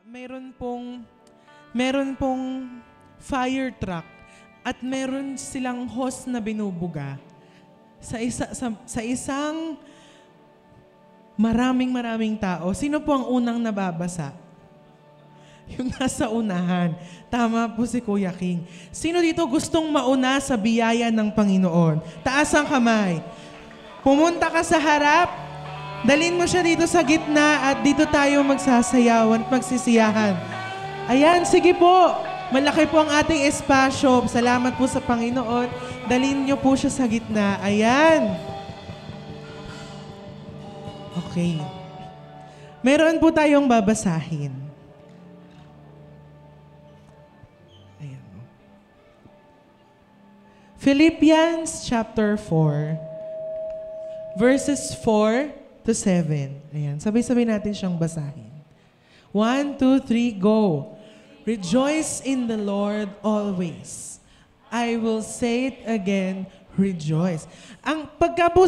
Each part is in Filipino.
meron pong fire truck at meron silang hose na binubuga sa isang maraming tao. Sino po ang unang nababasa? Yung nasa unahan. Tama po si Kuya King. Sino dito gustong mauna sa biyaya ng Panginoon? Taas ang kamay. Pumunta ka sa harap. Dalhin mo siya dito sa gitna at dito tayo magsasayawan at magsisiyahan. Ayan, sige po. Malaki po ang ating espasyo. Salamat po sa Panginoon. Dalhin niyo po siya sa gitna. Ayan. Okay. Meron po tayong babasahin. Ayan. Philippians chapter 4, verses 4 to 7. Ayan. Sabay-sabay natin siyang basahin. 1, 2, 3, go. Rejoice in the Lord always. I will say it again, rejoice. Ang pagka po,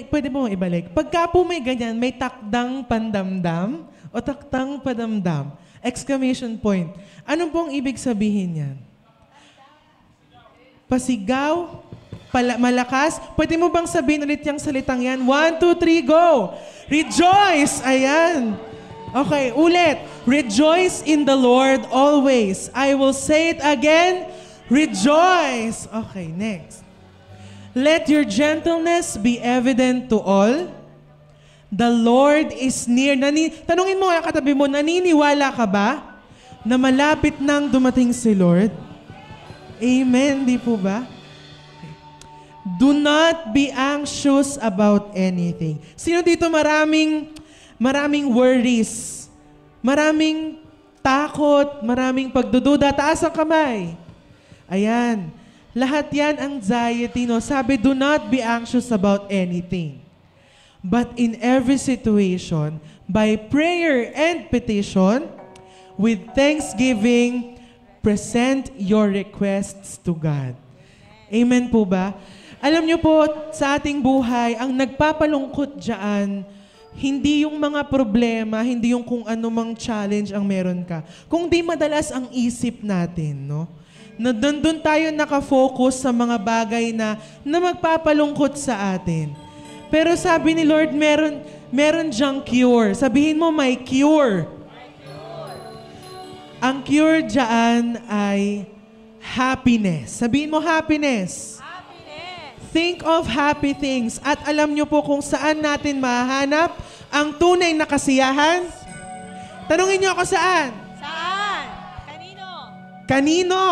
pwede mo ibalik. Pagka po may ganyan, may takdang pandamdam o takdang padamdam. Exclamation point. Ano pong ibig sabihin yan? Pasigaw? Malakas? Pwede mo bang sabihin ulit yung salitang yan? 1, 2, 3, go! Rejoice! Ayan. Okay, ulit. Rejoice in the Lord always. I will say it again, rejoice. Okay, next. Let your gentleness be evident to all. The Lord is near. Tanungin mo nga katabi mo, naniniwala ka ba na malapit nang dumating si Lord? Amen, di po ba? Do not be anxious about anything. Sino dito maraming worries, maraming takot, maraming pagdududa? Taas ang kamay. Ayan. Lahat yan anxiety, no? Sabi, do not be anxious about anything. But in every situation, by prayer and petition, with thanksgiving, present your requests to God. Amen po ba? Alam niyo po, sa ating buhay, ang nagpapalungkot dyan, hindi yung mga problema, hindi yung kung anumang challenge ang meron ka. Kung di madalas ang isip natin, no? Nandun tayo nakafocus sa mga bagay na magpapalungkot sa atin. Pero sabi ni Lord, meron dyang cure. Sabihin mo, may cure. Ang cure dyan ay happiness. Sabihin mo, happiness. Think of happy things. At alam nyo po kung saan natin mahanap ang tunay na kasiyahan? Tanungin nyo ako saan? Saan? Kanino? Kanino?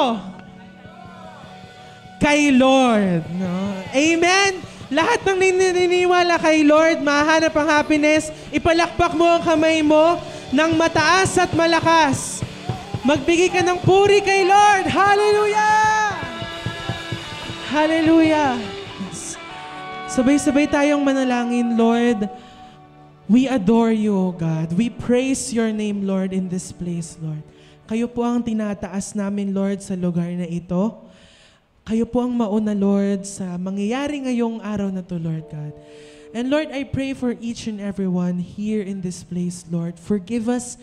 Kay Lord. No? Amen? Lahat ng naniniwala kay Lord, mahanap ang happiness, ipalakpak mo ang kamay mo ng mataas at malakas. Magbigay ka ng puri kay Lord. Hallelujah! Hallelujah! Sabay-sabay tayong manalangin, Lord. We adore you, O God. We praise your name, Lord, in this place, Lord. Kayo po ang tinataas namin, Lord, sa lugar na ito. Kayo po ang mauna, Lord, sa mangyayari ngayong araw na to, Lord God. And Lord, I pray for each and everyone here in this place, Lord. Forgive us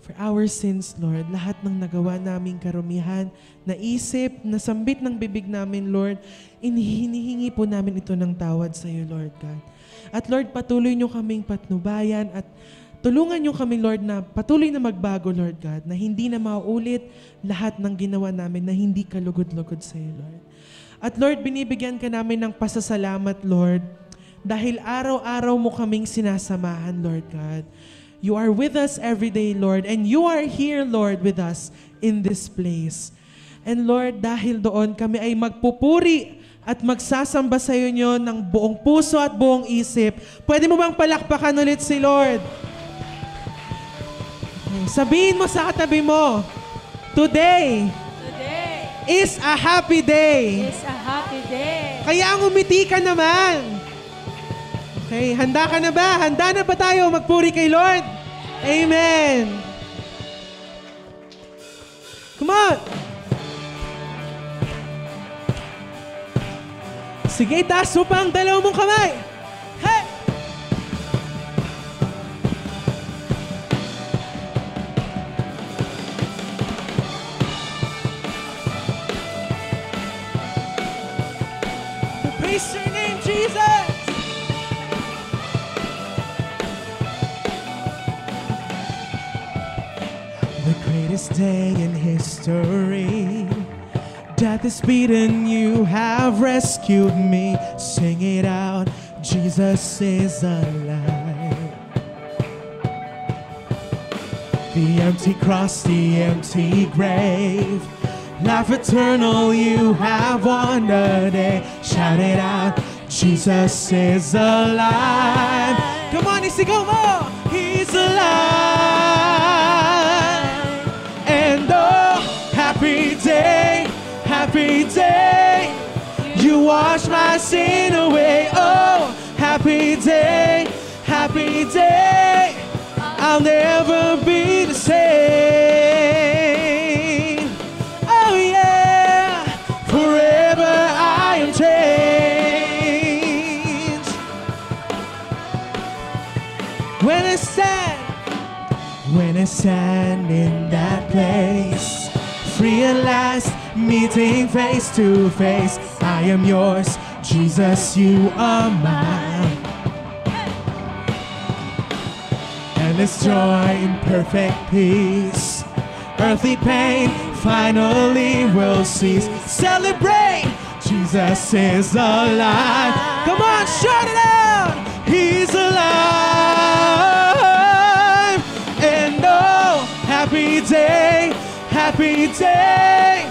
for our sins, Lord. Lahat ng nagawa naming karumihan, naisip, nasambit ng bibig namin, Lord, hinihingi po namin ito ng tawad sa iyo, Lord God. At Lord, patuloy niyo kaming patnubayan at tulungan niyo kami, Lord, na patuloy na magbago, Lord God, na hindi na mauulit lahat ng ginawa namin na hindi kalugod-lugod sa iyo, Lord. At Lord, binibigyan ka namin ng pasasalamat, Lord, dahil araw-araw mo kaming sinasamahan, Lord God. You are with us every day, Lord, and you are here, Lord, with us in this place. And Lord, dahil doon kami ay magpupuri at magsasamba sa iyo ng buong puso at buong isip. Pwede mo bang palakpakan ulit si Lord? Sabihin mo sa katabi mo, today is a happy day. It's a happy day. Kaya umiti ka naman. Okay, handa ka na ba? Handa na ba tayo magpuri kay Lord? Amen. Come on. Sige, taas mo pa ang dalaw mong kamay. Hey! the greatest day in history. Death is beaten, you have rescued me. Sing it out, Jesus is alive. The empty cross, the empty grave, life eternal, you have won the day. Shout it out, Jesus is alive. Come on, isigaw mo! He's alive. And oh, happy day, happy day. You wash my sin away. Oh, happy day, happy day. I'll never be the same. Oh yeah, forever I am changed. When I stand in that place, free at last, meeting face to face. I am yours, Jesus, you are mine. Endless joy in perfect peace. Earthly pain finally will cease. Celebrate, Jesus is alive. Come on, shout it out. He's alive. And oh, happy day, happy day.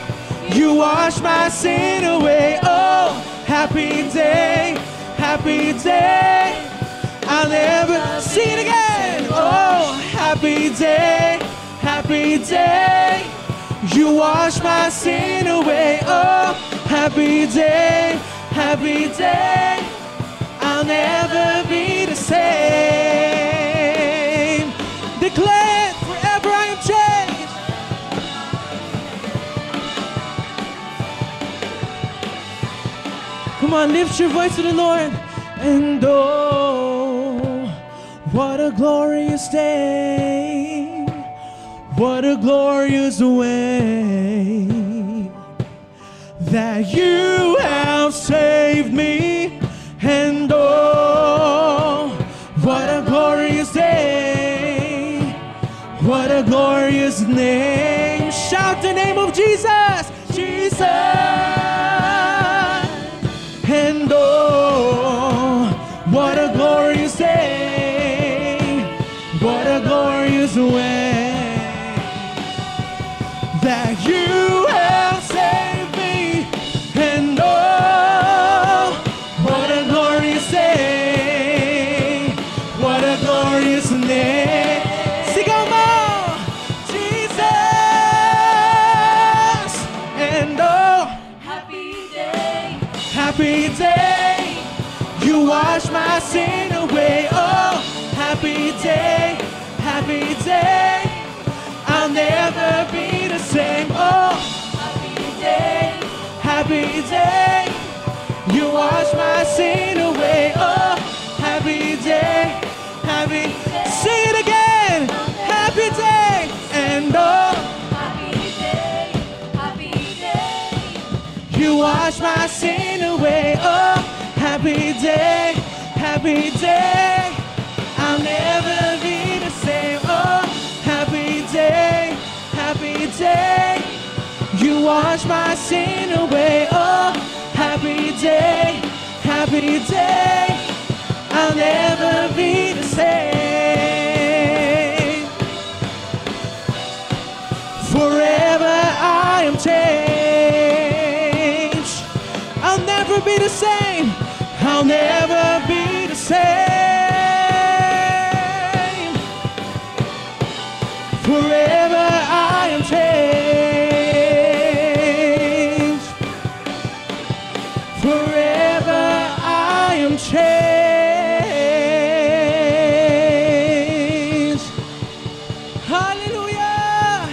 You wash my sin away. Oh, happy day, happy day. I'll never see it again. Oh, happy day, happy day. You wash my sin away. Oh, happy day, happy day. I'll never be the same. Declare, forever I am changed. Come on, lift your voice to the Lord. And oh, what a glorious day. What a glorious way that you have saved me. And oh, what a glorious day. What a glorious name. Shout the name of Jesus. Jesus. And oh, what a glorious day. What a glorious way that you have saved me. And oh, what a glorious day. What a glorious name. Sigaw mo, Jesus. And oh, Happy day. happy day. You wash my sin away. Oh, happy day, happy day. I'll never be the same. Oh, Happy day. happy day. You wash my sin away. Oh, happy day, happy. Sing it again. Happy day. And oh, Happy day. Happy day. you wash my sin away. Oh, happy day, happy day. I'll never be the same. Oh, happy day, happy day. You wash my sin away. Oh, happy day, happy day. I'll never be the same. Forever I am changed. I'll never be the same. I'll never be the same. Forever I am changed. Forever I am changed. Hallelujah.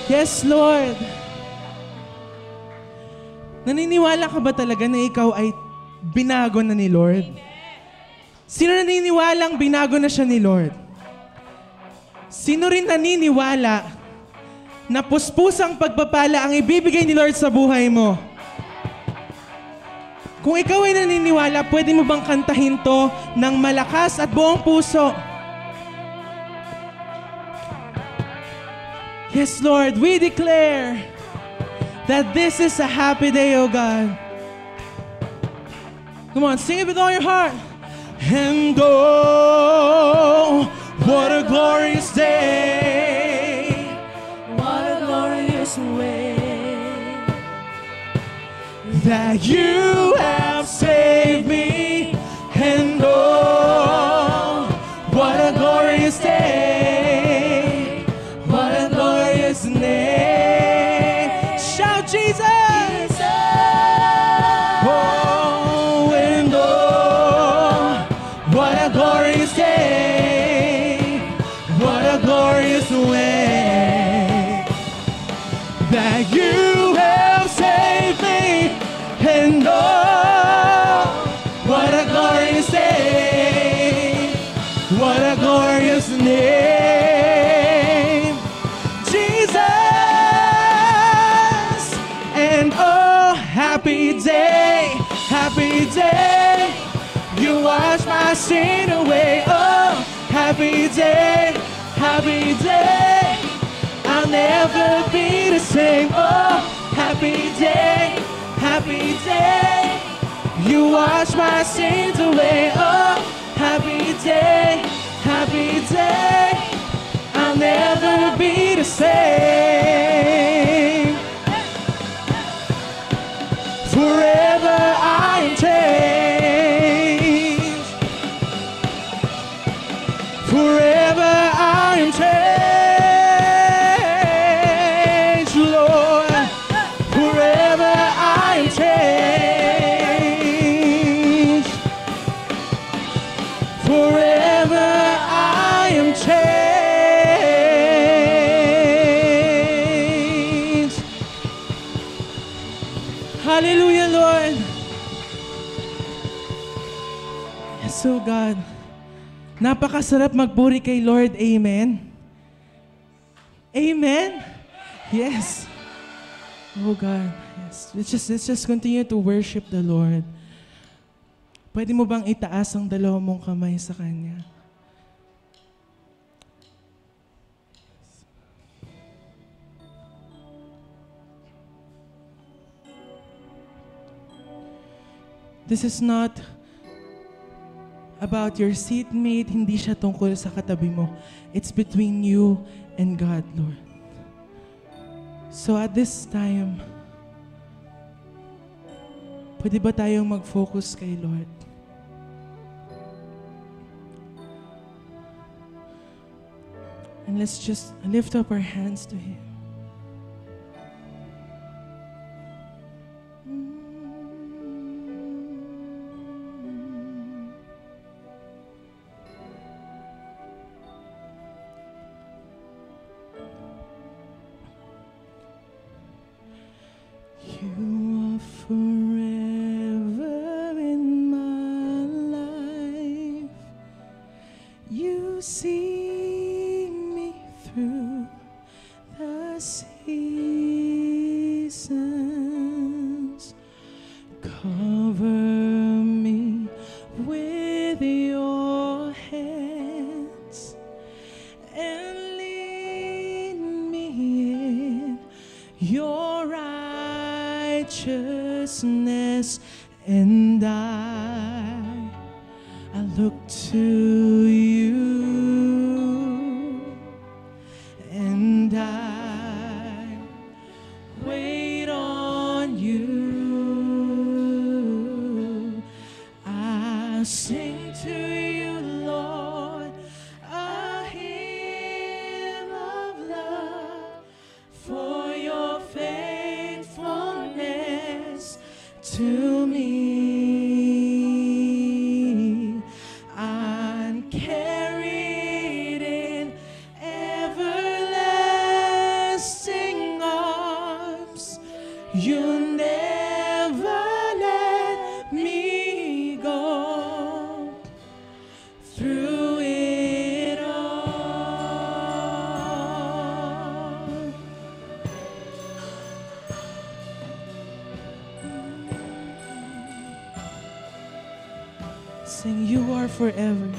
Yes, Lord. Naniniwala ka ba talaga na ikaw ay binago na ni Lord? Sino naniniwalang binago na siya ni Lord? Sino rin naniniwala na puspusang pagpapala ang ibibigay ni Lord sa buhay mo? Kung ikaw ay naniniwala, pwede mo bang kantahin to ng malakas at buong puso? Yes, Lord, we declare that this is a happy day, oh God. Come on, sing it with all your heart. And oh, what a glorious day. What a glorious way That you have saved me. And oh, what a glorious day. What a glorious name. Shout Jesus. Oh, and oh, what a glorious day. What a glorious way. That you have saved me. And oh, what a glorious day. What a glorious name. Jesus. And oh, happy day. Happy day. You wash my sin away. Oh, happy day. Happy day. I'll never be the same. Oh, happy day. Happy day. You wash my sins away. Oh, happy day. Happy day. I'll never be the same. Forever I am changed. Forever I am changed, Lord. Forever I am changed. Forever I am changed. Hallelujah, Lord. Yes, so God. Napakasarap magpuri kay Lord. Amen. Amen. Yes. Oh God. Yes. Let's just continue to worship the Lord. Pwede mo bang itaas ang dalawa mong kamay sa Kanya? This is not about your seatmate. Hindi siya tungkol sa katabi mo. It's between you and God, Lord. So at this time, pwede ba tayong mag-focus kay Lord? And let's just lift up our hands to Him. You are forever in my life. You see me through the seasons. Cover me with your hands and lead me in your righteousness, and I look to you, and I wait on you. I sing to you, Lord, a hymn of love for your faithfulness to me. I'm carried in everlasting arms. You never let me go through it all. Sing, you are forever.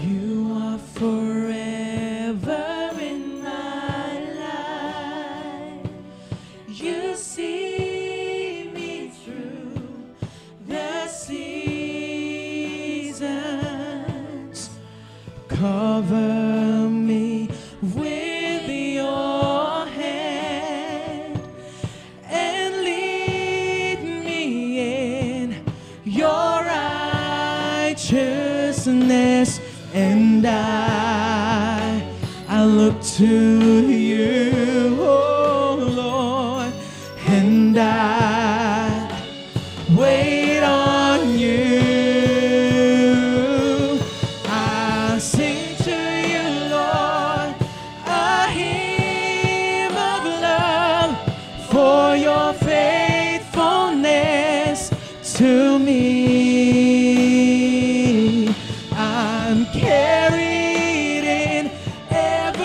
You are forever Cover me with your hand and lead me in your righteousness, and I look to you, oh Lord, and I wait on you. I sing to you, Lord, a hymn of love for your faithfulness to me. I'm carried in everlasting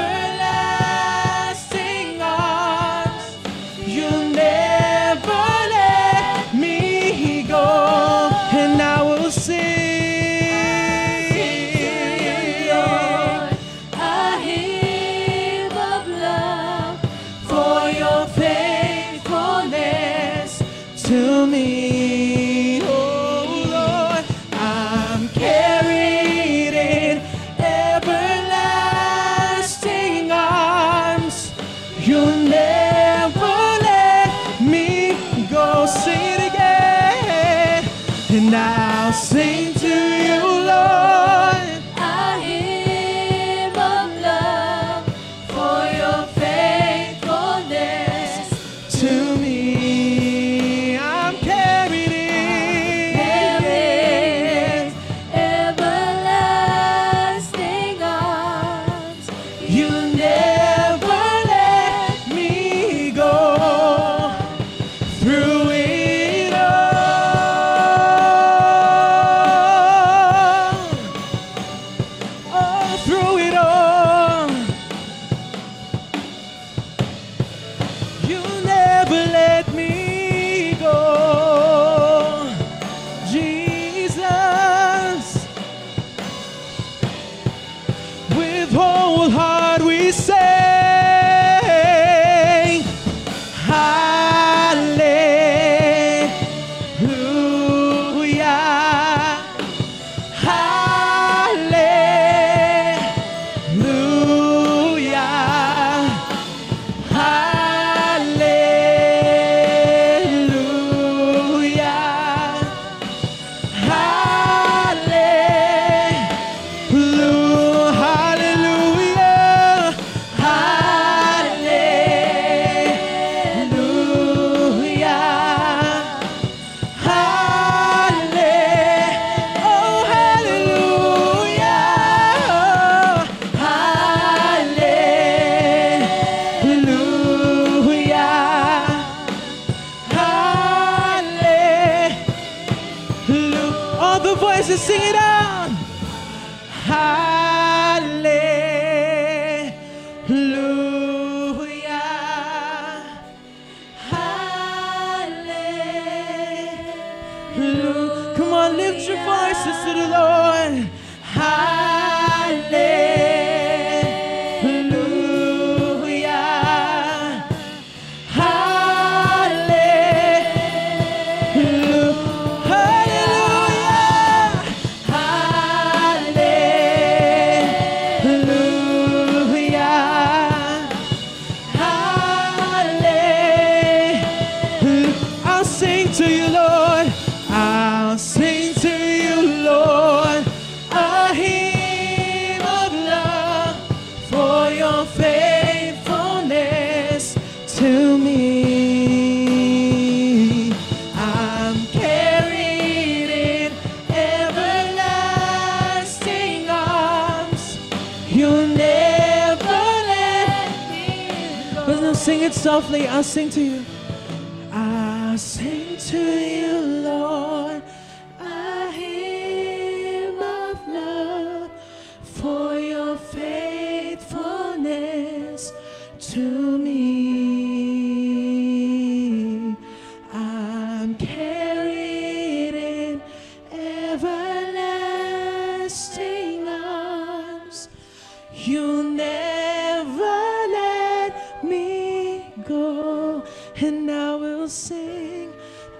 arms. You never let me go, and I will sing A hymn of love for your faithfulness to me. Oh Lord, I'm carried in everlasting arms. You'll never let me go. Sing it again, and I'll sing to you, Lord. A hymn of love for your faithfulness To me, I'm carried in everlasting arms. You never let me go. Through it all, oh, through it all, you never let me go. Jesus, with whole heart we say, Hallelujah, Hallelujah, Hallelujah, Hallelujah, all the voices sing it out. Hallelujah, hallelujah. Come on, lift your voices to the Lord. Hallelujah, hallelujah, hallelujah. I'll sing to you, Lord. I'll sing to you, Lord, a hymn of love for your faithfulness to me. I'm carried in everlasting arms. You'll never let me go. Let's sing it softly. I'll sing to you. I'll sing to you, Lord, a hymn of love for your faithfulness to me. I'm carried in everlasting arms. You'll never let me go, and I will sing.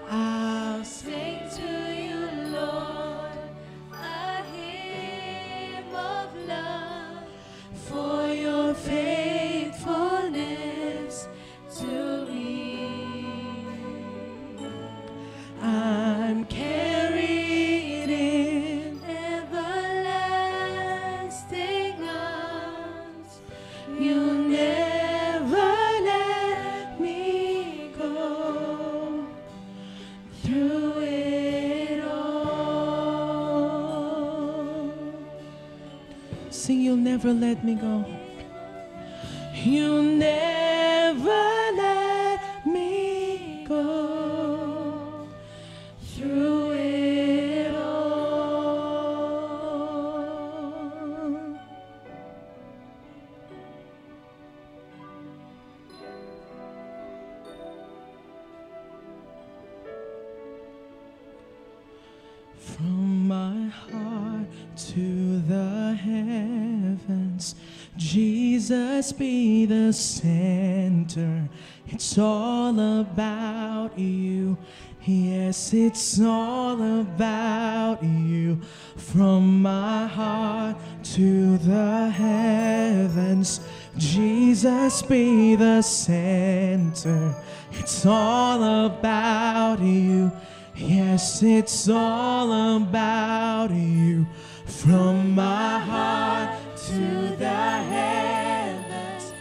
I'll sing Sing to you, Lord, a hymn of love You never let me go through it all. Sing, you'll never let me go. You never let me go through it all. From my heart to the heavens, Jesus be the center. It's all about you. Yes, it's all about you. From my heart to the heavens, Jesus be the center. It's all about you. Yes, it's all about you. From my heart to the heavens,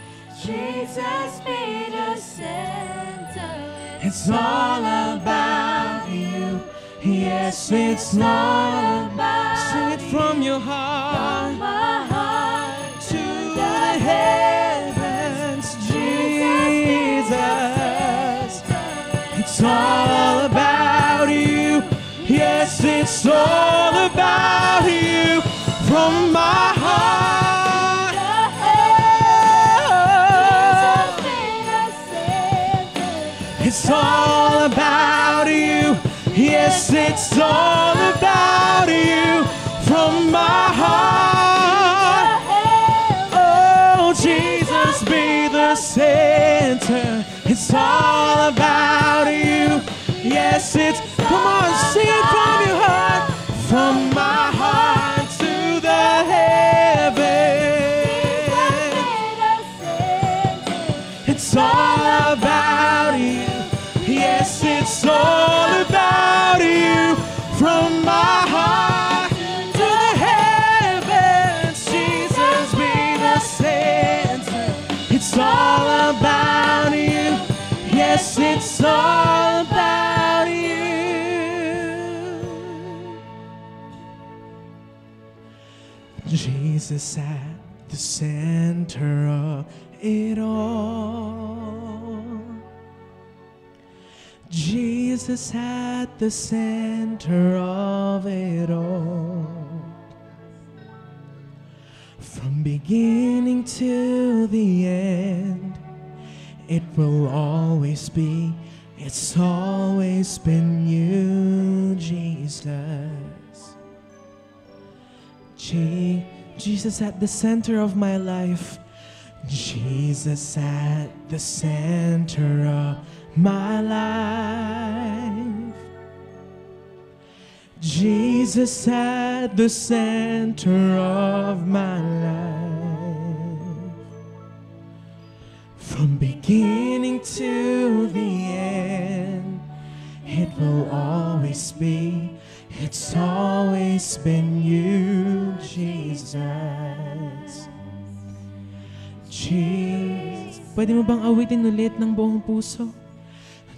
Jesus be the center. it's all about you. Yes, it's all about. Sing it from your heart. My heart To the heavens, Jesus. It's all about you. Yes, it's all about you. From my heart. It's all about you. Yes, it's all about you. From my heart. Oh, Jesus, be the center. It's all about you. Yes, it's. Come on, sing it from your heart. From my heart to the heavens. It's all about you. Yes, it's all about you. From my heart to the heavens, Jesus be the center. It's all about you. Yes, it's all about you. Jesus at the center of it all. Jesus at the center of it all. From beginning to the end, it will always be, it's always been you, Jesus. Jesus at the center of my life. Jesus at the center of my life. Jesus at the center of my life. From beginning to the end, it will always be, it's always been you, Jesus. Jesus. Pwede mo bang awitin ulit ng buong puso?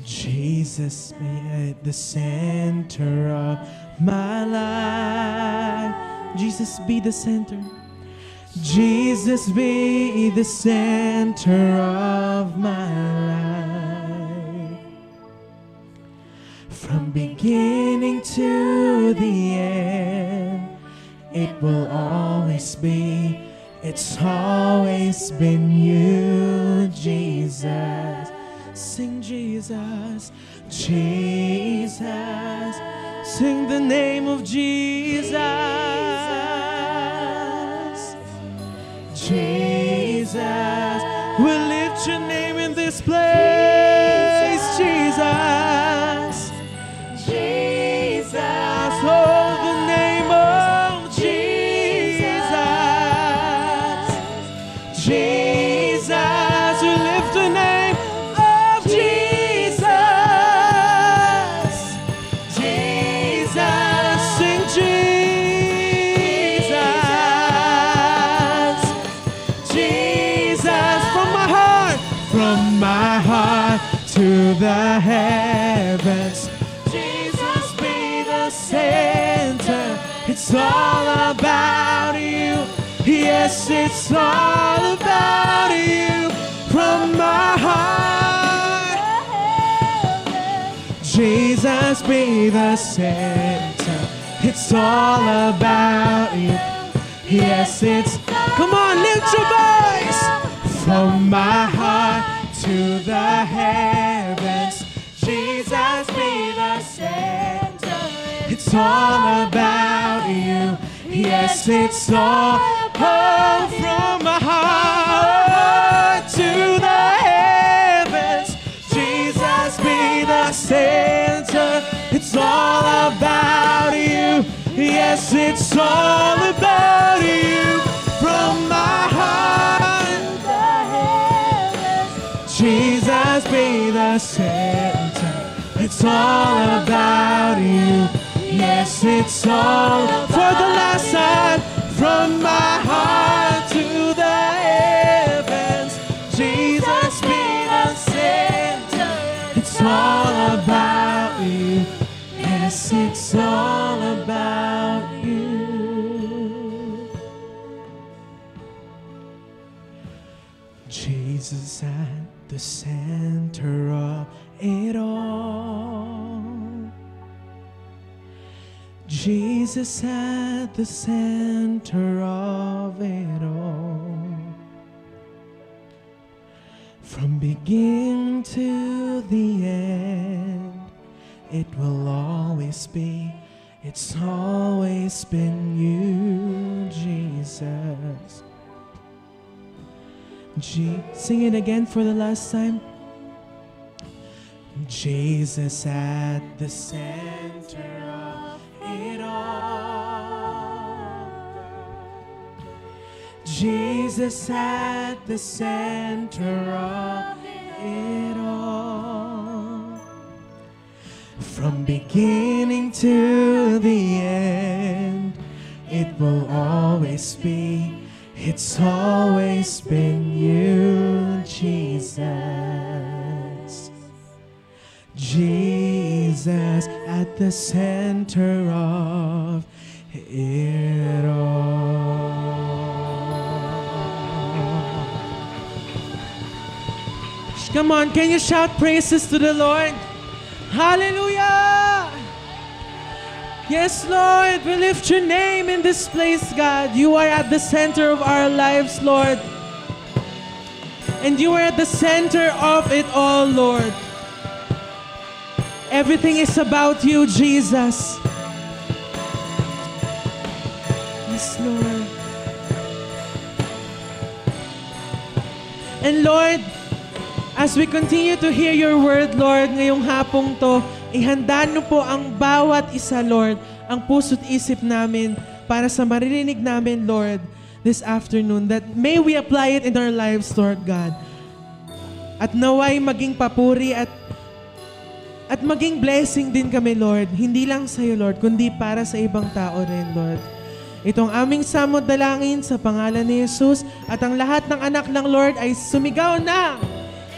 Jesus be at the center of my life. Jesus be the center. Jesus be the center of my life. From beginning to the end, it will always be, it's always been you, Jesus. Sing Jesus, Jesus. Sing the name of Jesus. Jesus. We'll lift your name in this place, Jesus. Jesus. Oh, the name of Jesus. Jesus. We lift the name of Jesus. Jesus. Sing Jesus. Jesus. the heavens. Jesus be the center. It's all about you. Yes, it's all about you. From my heart, Jesus be the center. It's all about you. Yes, it's. Come on, lift your voice. From my heart to the heavens, Jesus be the center. It's all about you. Yes, it's all. Oh, from my heart to the heavens, Jesus be the center. It's all about you. Yes, it's all about you. From my heart to the heavens, Jesus be the center. It's all about you. Yes, it's all. For the last time. From my heart to the heavens, Jesus be the center. It's all about you. Yes, it's all about you. Jesus at the center of it all. Jesus at the center of it all. From beginning to the end, it will always be, it's always been you, Jesus. Sing it again for the last time. Jesus at the center of it all. Jesus at the center of it all. From beginning to the end, it will always be, it's always been you, Jesus. Jesus at the center of it all. Come on, can you shout praises to the Lord? Hallelujah! Yes, Lord, we lift your name in this place, God. You are at the center of our lives, Lord. And you are at the center of it all, Lord. Everything is about you, Jesus. Yes, Lord. And Lord, as we continue to hear your word, Lord, ngayong hapong to, ihanda niyo po ang bawat isa, Lord, ang puso't isip namin para sa maririnig namin, Lord, this afternoon, that may we apply it in our lives, Lord God. At naway maging papuri at maging blessing din kami, Lord. Hindi lang sa iyo, Lord, kundi para sa ibang tao rin, Lord. Itong aming samod dalangin sa pangalan ni Jesus at ang lahat ng anak ng Lord ay sumigaw na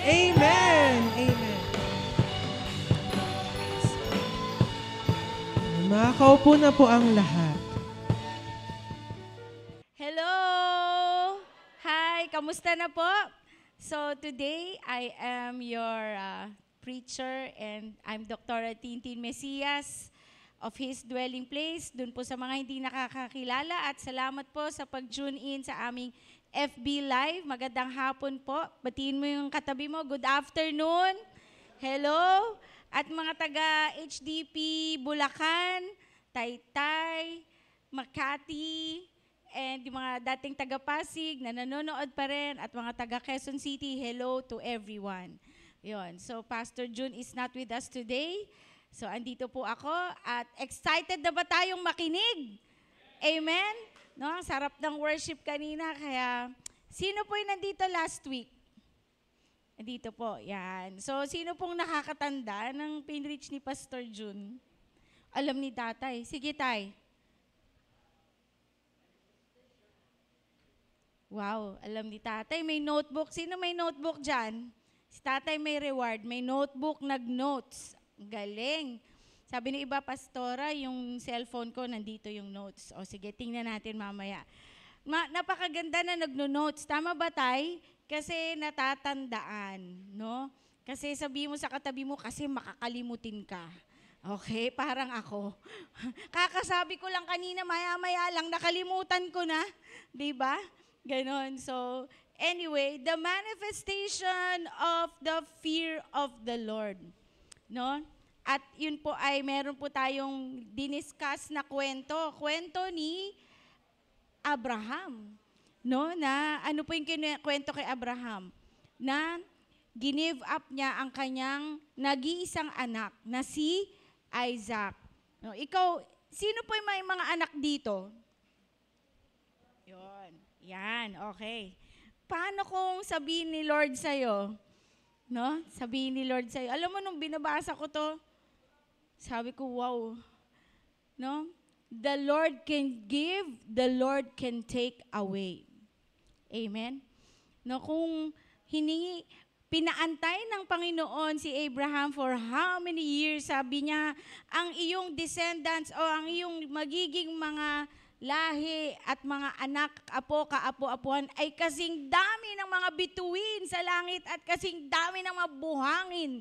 Amen! Amen. Makakaupo na po ang lahat. Hello! Hi! Kamusta na po? So today, I am your preacher and I'm Dr. Tintin Mesias of His Dwelling Place. Doon po sa mga hindi nakakakilala at salamat po sa pag-tune in sa aming FB Live. Magandang hapon po. Batiin mo yung katabi mo. Good afternoon. Hello. At mga taga HDP Bulacan, Taytay, Makati, and yung mga dating taga Pasig na nanonood pa rin at mga taga Quezon City, hello to everyone. Yun. So Pastor June is not with us today. So andito po ako at excited na ba tayong makinig? Amen? No, ang sarap ng worship kanina, kaya sino po yung nandito last week? Nandito po, yan. So, sino pong nakakatanda ng pinreach ni Pastor June? Alam ni tatay. Sige, tay. Wow, alam ni tatay. May notebook. Sino may notebook dyan? Si tatay may reward, may notebook, nag-notes. Galing. Sabi ni iba, pastora, yung cellphone ko, nandito yung notes. O sige, tingnan natin mamaya. Napakaganda na nagno-notes. Tama ba, tay? Kasi natatandaan, no? Kasi sabi mo sa katabi mo, kasi makakalimutin ka. Okay, parang ako. Kakasabi ko lang kanina, maya-maya lang, nakalimutan ko na. Diba? Ganon. So, anyway, the manifestation of the fear of the Lord. No? At yun po ay meron po tayong diniscuss na kwento. Kwento ni Abraham. No? Na ano po yung kwento kay Abraham? Na give up niya ang kanyang nag-iisang anak na si Isaac. No, ikaw, sino po yung may mga anak dito? Yon. Yan, okay. Paano kung sabihin ni Lord sa'yo? No? Sabihin ni Lord sa'yo. Alam mo, nung binabasa ko to, sabi ko, wow. No? The Lord can give, the Lord can take away. Amen? No, kung pinaantay ng Panginoon si Abraham for how many years, sabi niya, ang iyong descendants o ang iyong magiging mga lahi at mga anak, apo, kaapo-apuhan ay kasing dami ng mga bituin sa langit at kasing dami ng mga buhangin.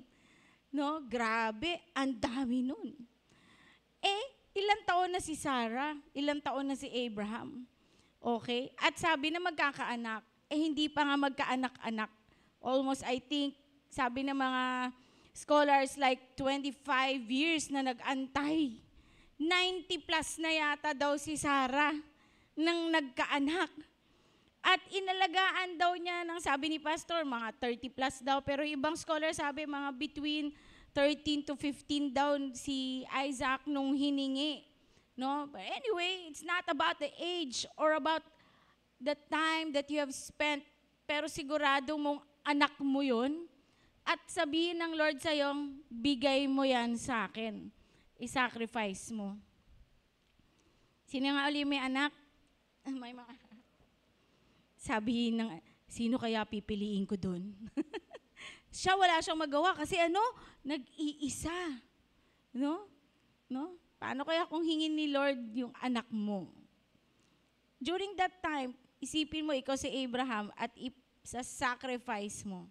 No? Grabe, ang dami nun. Ilang taon na si Sarah? Ilang taon na si Abraham? Okay? At sabi na magkakaanak, hindi pa nga magkaanak-anak. Almost, I think, sabi ng mga scholars, like 25 years na nag-antay. 90 plus na yata daw si Sarah nang nagkaanak. At inalagaan daw niya ng sabi ni Pastor, mga 30 plus daw. Pero ibang scholar sabi, mga between 13 to 15 daw si Isaac nung hiningi. No? But anyway, it's not about the age or about the time that you have spent. Pero sigurado mong anak mo yun, at sabihin ng Lord sa'yo, bigay mo yan sa akin. I-sacrifice mo. Sino nga uli may anak? May mga... Sabihin ng, sino kaya pipiliin ko dun? Siya, wala siyang magawa kasi nag-iisa. No? Paano kaya kung hingin ni Lord yung anak mo? During that time, isipin mo, ikaw si Abraham at sa sacrifice mo.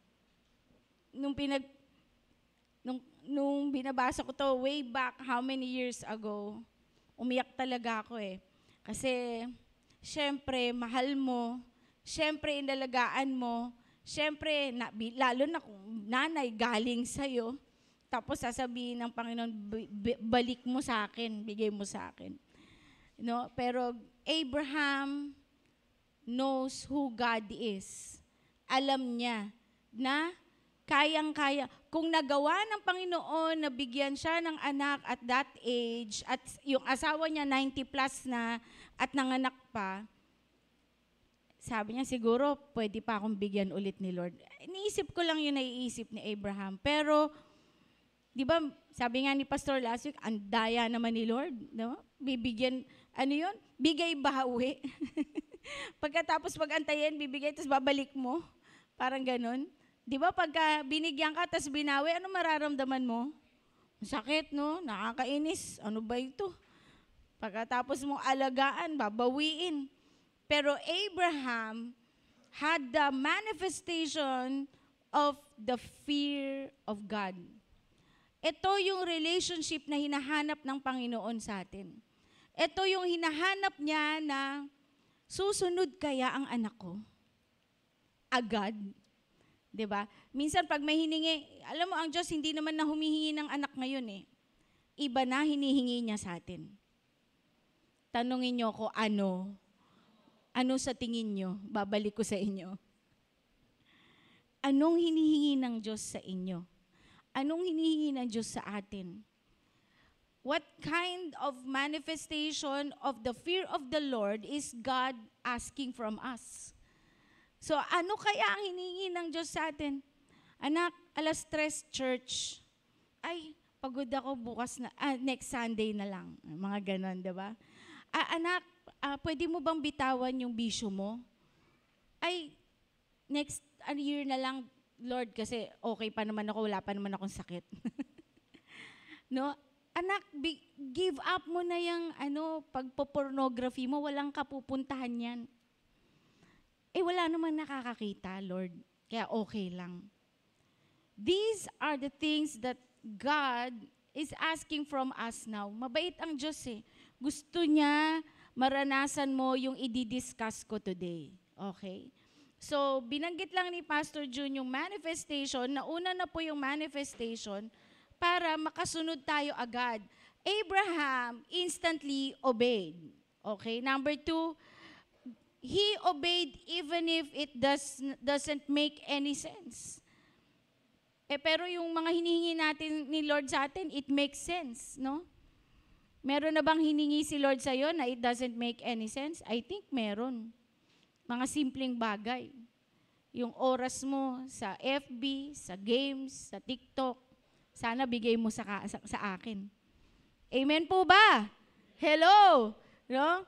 Nung binabasa ko to way back, how many years ago, umiyak talaga ako Kasi, syempre, mahal mo, syempre, inalagaan mo, syempre, lalo na kung nanay galing sa'yo, tapos sasabihin ng Panginoon, balik mo sa akin, bigay mo sa akin. No? Pero Abraham knows who God is. Alam niya na kayang-kaya. Kung nagawa ng Panginoon na bigyan siya ng anak at that age, at yung asawa niya 90 plus na at nanganak pa, sabi niya, siguro pwede pa akong bigyan ulit ni Lord. Iniisip ko lang yung naiisip ni Abraham. Pero, di ba, sabi nga ni Pastor last week, ang daya naman ni Lord. No? Bibigyan, bigay bawi. Pagkatapos pag-antayin, bibigay, tapos babalik mo. Parang ganun. Di ba pagka binigyan ka, tapos binawi, ano mararamdaman mo? Sakit, no? Nakakainis. Ano ba ito? Pagkatapos mong alagaan, babawiin. Pero Abraham had the manifestation of the fear of God. Ito yung relationship na hinahanap ng Panginoon sa atin. Ito yung hinahanap niya na susunod kaya ang anak ko? Agad. 'Di ba? Minsan pag may hiningi, alam mo ang Diyos hindi naman na humihingi ng anak ngayon Iba na hinihingi niya sa atin. Tanungin niyo ko ano? Ano sa tingin niyo? Babalik ko sa inyo. Anong hinihingi ng Diyos sa inyo? Anong hinihingi ng Diyos sa atin? What kind of manifestation of the fear of the Lord is God asking from us? So, ano kaya ang hinihingi ng Diyos sa atin? Anak, 3:00 church. Ay, pagod ako bukas na, next Sunday na lang. Mga ganon, di ba? Anak, pwede mo bang bitawan yung bisyo mo? Ay, next year na lang, Lord, kasi okay pa naman ako, wala pa naman akong sakit. No? Anak, give up mo na yung pagpo-pornography mo, walang kapupuntahan yan. Wala naman nakakakita, Lord. Kaya okay lang. These are the things that God is asking from us now. Mabait ang Diyos eh. Gusto niya maranasan mo yung i-discuss ko today. Okay? So, binanggit lang ni Pastor June yung manifestation. Nauna na po yung manifestation para makasunod tayo agad. Abraham instantly obeyed. Okay? Number 2, he obeyed even if it doesn't make any sense. Pero yung mga hinihingi natin ni Lord sa atin, it makes sense, no? Meron na bang hiningi si Lord sa'yo na it doesn't make any sense? I think meron. Mga simpleng bagay. Yung oras mo sa FB, sa games, sa TikTok, sana bigay mo sa akin. Amen po ba? Hello? No?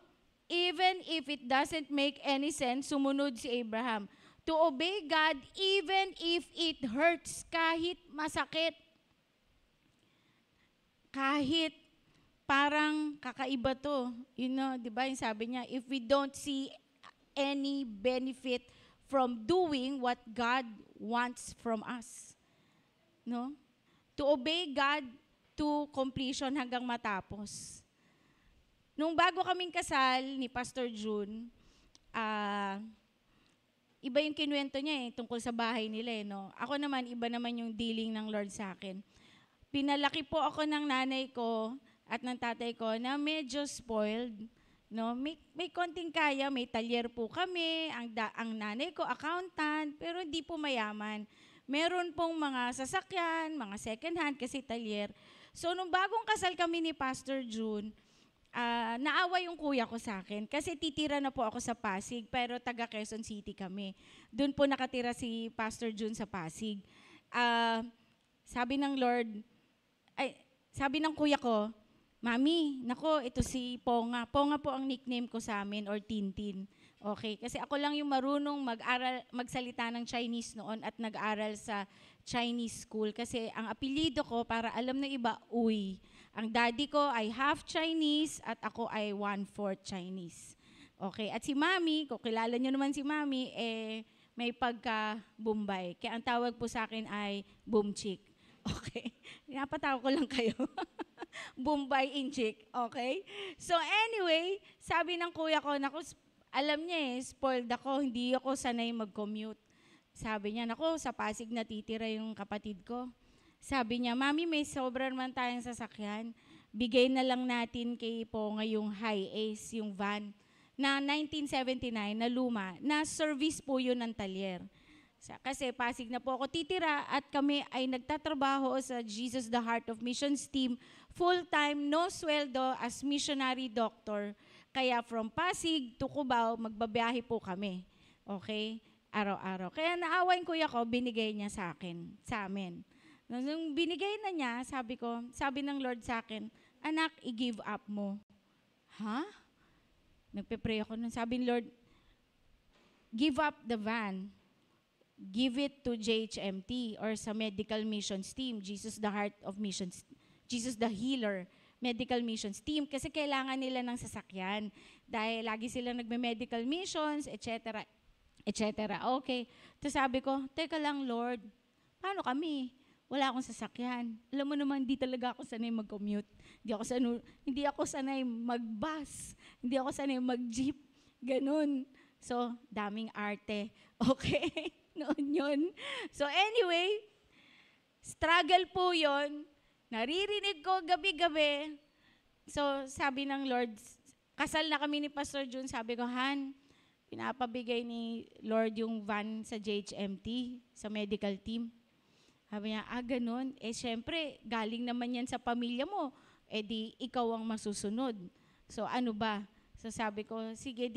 Even if it doesn't make any sense, sumunod si Abraham. To obey God even if it hurts, kahit masakit. Kahit parang kakaiba to. Di ba yung sabi niya, if we don't see any benefit from doing what God wants from us. No? To obey God to completion hanggang matapos. Nung bago kaming kasal ni Pastor June, iba yung kinuwento niya tungkol sa bahay nila no. Ako naman, iba naman yung dealing ng Lord sa akin. Pinalaki po ako ng nanay ko at ng tatay ko na medyo spoiled. No? May konting kaya, may talyer po kami, ang nanay ko accountant, pero hindi po mayaman. Meron pong mga sasakyan, mga second hand kasi talyer. So nung bagong kasal kami ni Pastor June, naawa yung kuya ko sa akin kasi titira na po ako sa Pasig pero taga Quezon City kami. Doon po nakatira si Pastor June sa Pasig. Sabi ng kuya ko, Mami, nako, ito si Ponga. Ponga po ang nickname ko sa amin or Tintin. Okay, kasi ako lang yung marunong magsalita ng Chinese noon at nag-aral sa Chinese school kasi ang apelyido ko para alam ng iba, Uy. Ang daddy ko ay half Chinese at ako ay 1/4 Chinese. Okay, at si Mami, kung kilala niyo naman si Mami, may pagka-Bombay. Kaya ang tawag po sa akin ay Boomchick. Okay, napatawa ko lang kayo. Bombay in chick, okay? So anyway, sabi ng kuya ko, naku, alam niya spoiled ako, hindi ako sanay mag-commute. Sabi niya, naku, sa Pasig natitira yung kapatid ko. Sabi niya, Mami, may sobra naman tayong sasakyan. Bigay na lang natin kay Ponga yung High Ace, yung van, na 1979 na luma, na service po yun ng talyer. Kasi Pasig na po ako titira at kami ay nagtatrabaho sa Jesus the Heart of Missions team, full-time, no sweldo as missionary doctor. Kaya from Pasig to Cubao, magbabiyahe po kami. Okay? Araw-araw. Kaya naawa yung kuya ko, binigay niya sa amin. Nung binigay na niya, sabi ng Lord sa akin, anak, i-give up mo. Ha? Nagpe-pray ako nun. Sabi ng Lord, give up the van. Give it to JHMT or sa medical missions team, Jesus the Heart of Missions, Jesus the Healer medical missions team kasi kailangan nila ng sasakyan dahil lagi sila nagme-medical missions, etc. etc. Okay. Tapos sabi ko, teka lang Lord, paano kami? Wala akong sasakyan. Alam mo naman, hindi talaga ako sanay mag-commute. Hindi ako sanay mag-bus. Hindi ako sanay mag-jeep. Ganun. So, daming arte. Okay? Noon yun. So anyway, struggle po yun. Naririnig ko gabi-gabi. So sabi ng Lord, kasal na kami ni Pastor June, sabi ko, Han, pinapabigay ni Lord yung van sa JHMT, sa medical team. Sabi niya, ganun. Syempre, galing naman yan sa pamilya mo. Di ikaw ang masusunod. So ano ba? So sabi ko, sige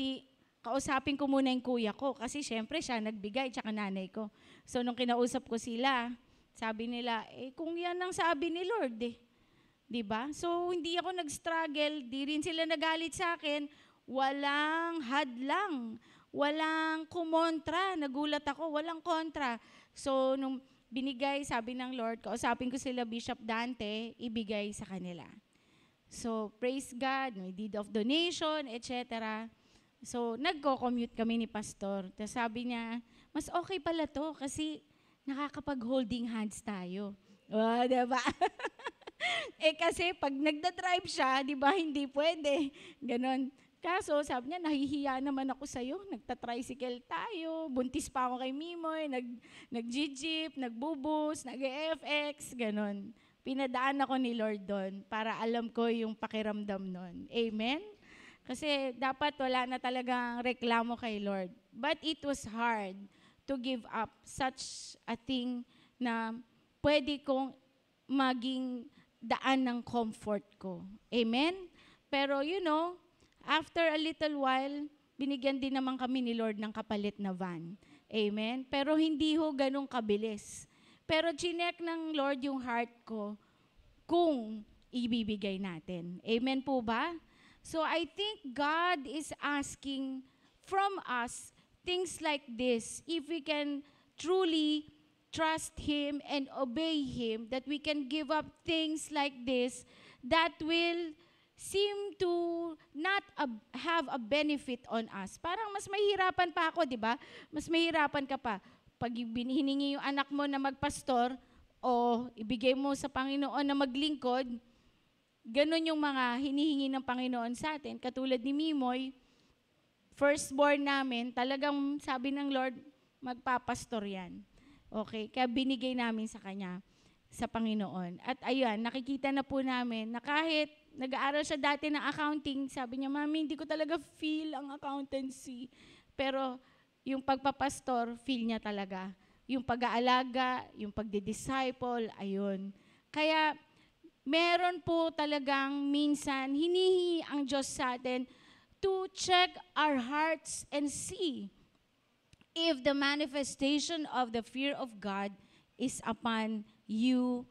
kausapin ko muna yung kuya ko kasi syempre siya nagbigay tsaka nanay ko. So nung kinausap ko sila, sabi nila, kung yan ang sabi ni Lord Diba? So hindi ako nag-struggle, di rin sila nagalit sa akin, walang hadlang, walang kumontra. Nagulat ako, walang kontra. So, nung binigay, sabi ng Lord, kausapin ko sila Bishop Dante, ibigay sa kanila. So, praise God, may deed of donation, etc. So, nagko-commute kami ni Pastor. Tapos sabi niya, mas okay pala to kasi nakakapag-holding hands tayo. Oh, diba? Kasi pag nagda-drive siya, di ba, hindi pwede. Ganon. Kaso, sabi niya, nahihiya naman ako sa'yo. Nagta-tricycle tayo. Buntis pa ako kay Mimoy. Nag-jeep, nagbubus, nag-FX, ganon. Pinadaan ako ni Lord doon para alam ko yung pakiramdam nun. Amen? Kasi dapat wala na talagang reklamo kay Lord. But it was hard to give up such a thing na pwede kong maging daan ng comfort ko. Amen? Pero after a little while, binigyan din naman kami ni Lord ng kapalit na van. Amen? Pero hindi ho ganun kabilis. Pero chinek ng Lord yung heart ko kung ibibigay natin. Amen po ba? So I think God is asking from us things like this. If we can truly trust Him and obey Him, that we can give up things like this that will seem to not have a benefit on us. Parang mas mahirapan pa ako, di ba? Mas mahirapan ka pa. Pag hiningi yung anak mo na magpastor o ibigay mo sa Panginoon na maglingkod, ganun yung mga hinihingi ng Panginoon sa atin. Katulad ni Mimoy, firstborn namin, talagang sabi ng Lord, magpapastor yan. Okay, kaya binigay namin sa Kanya, sa Panginoon. At ayun, nakikita na po namin na kahit nag-aaral siya dati ng accounting, sabi niya, Mami, hindi ko talaga feel ang accountancy. Pero yung pagpapastor, feel niya talaga. Yung pag-aalaga, yung pagdi-disciple, ayun. Kaya meron po talagang minsan, hinihingi ang Diyos sa atin to check our hearts and see if the manifestation of the fear of God is upon you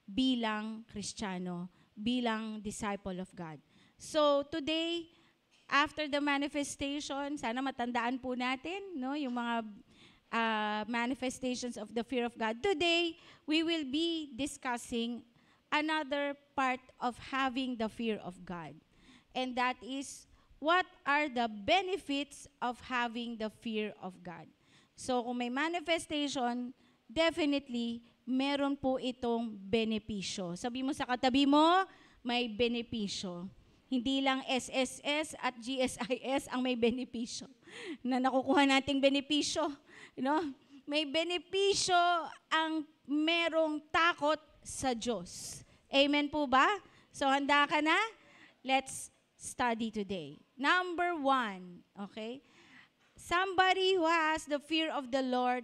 bilang Kristiyano, bilang disciple of God. So today, after the manifestation, sana matandaan po natin yung mga manifestations of the fear of God. Today, we will be discussing another part of having the fear of God. And that is, what are the benefits of having the fear of God? So kung may manifestation, definitely, meron po itong benepisyo. Sabi mo sa katabi mo, may benepisyo. Hindi lang SSS at GSIS ang may benepisyo na nakukuha nating benepisyo. May benepisyo ang merong takot sa Diyos. Amen po ba? So handa ka na? Let's study today. Number 1, okay? Somebody who has the fear of the Lord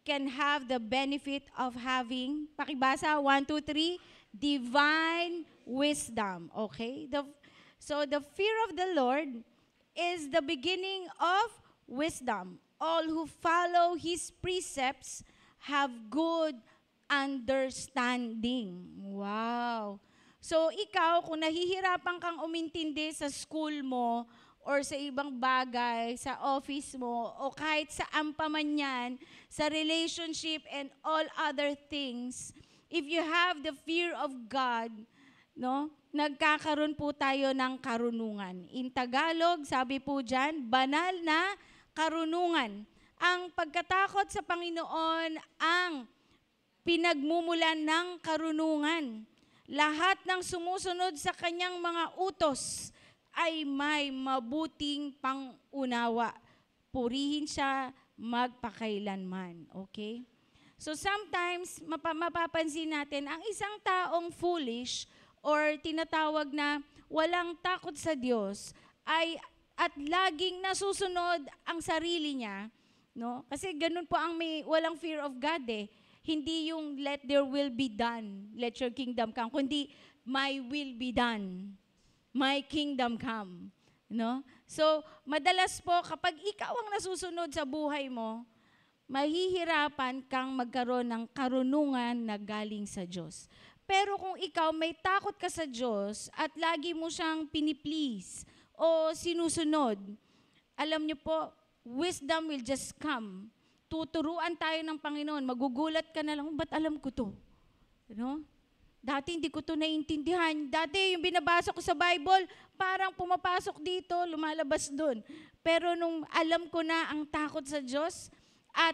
can have the benefit of having, pakibasa, 1, 2, 3, divine wisdom, okay? So the fear of the Lord is the beginning of wisdom. All who follow His precepts have good understanding. Wow! So ikaw, kung nahihirapan kang umintindi sa school mo, or sa ibang bagay, sa office mo, o kahit sa ampaman yan, sa relationship and all other things, if you have the fear of God, nagkakaroon po tayo ng karunungan. In Tagalog, sabi po dyan, banal na karunungan. Ang pagkatakot sa Panginoon ang pinagmumulan ng karunungan. Lahat ng sumusunod sa kanyang mga utos ay may mabuting pangunawa. Purihin siya magpakailanman. Okay? So sometimes, mapapansin natin, ang isang taong foolish or tinatawag na walang takot sa Diyos at laging nasusunod ang sarili niya, Kasi ganun po ang may walang fear of God eh. Hindi yung let their will be done, let your kingdom come, kundi my will be done. My kingdom come. So, madalas po, kapag ikaw ang nasusunod sa buhay mo, mahihirapan kang magkaroon ng karunungan na galing sa Diyos. Pero kung ikaw may takot ka sa Diyos at lagi mo siyang piniplease o sinusunod, alam niyo po, wisdom will just come. Tuturuan tayo ng Panginoon. Magugulat ka na lang, ba't alam ko to? You Dati hindi ko to naiintindihan. Dati yung binabasa ko sa Bible, parang pumapasok dito, lumalabas doon. Pero nung alam ko na ang takot sa Diyos, at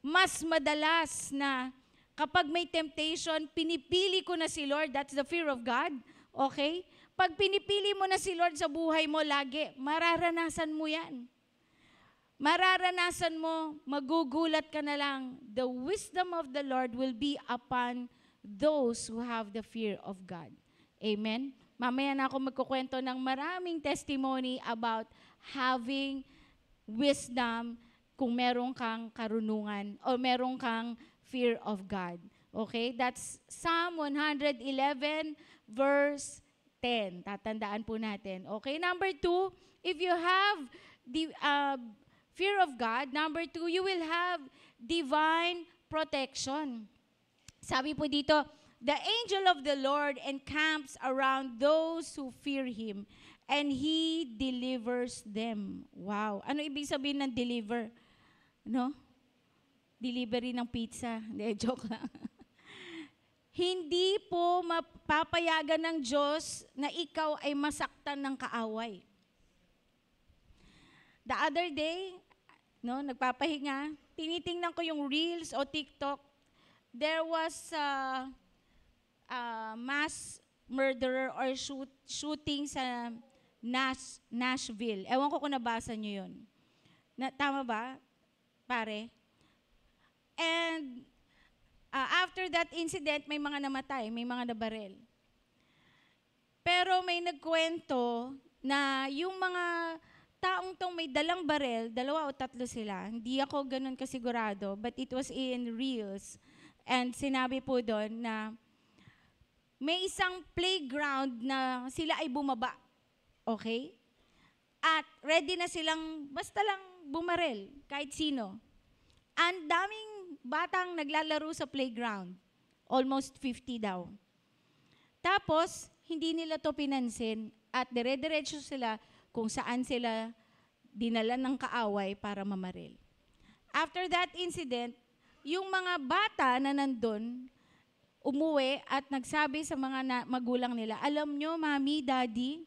mas madalas na kapag may temptation, pinipili ko na si Lord. That's the fear of God. Okay? Pag pinipili mo na si Lord sa buhay mo lagi, mararanasan mo yan. Mararanasan mo, magugulat ka na lang. The wisdom of the Lord will be upon those who have the fear of God. Amen? Mamaya na ako magkukwento ng maraming testimony about having wisdom kung meron kang karunungan o meron kang fear of God. Okay? That's Psalm 111 verse 10. Tatandaan po natin. Okay? Number 2, if you have the fear of God, number 2, you will have divine protection. Sabi po dito, the angel of the Lord encamps around those who fear Him, and He delivers them. Wow. Ano ibig sabihin ng deliver? No? Delivery ng pizza. Hindi, joke lang. Hindi po mapapayagan ng Diyos na ikaw ay masaktan ng kaaway. The other day, nagpapahinga, tinitingnan ko yung Reels o TikTok. There was a mass murderer or shooting sa Nashville. Ewan ko kung nabasa nyo yun. Tama ba, pare? And after that incident, may mga namatay, may mga nabarel. Pero may nagkwento na yung mga taong tong may dalang barel, 2 o 3 sila, hindi ako ganun kasigurado, but it was in Reels. And sinabi po doon na may isang playground na sila ay bumaba. Okay? At ready na silang basta lang bumarel, kahit sino. Ang daming batang naglalaro sa playground. Almost 50 daw. Tapos, hindi nila to pinansin at dire-diretso sila kung saan sila dinala ng kaaway para mamaril. After that incident, yung mga bata na nandun, umuwi at nagsabi sa mga magulang nila, alam nyo, Mami, Daddy,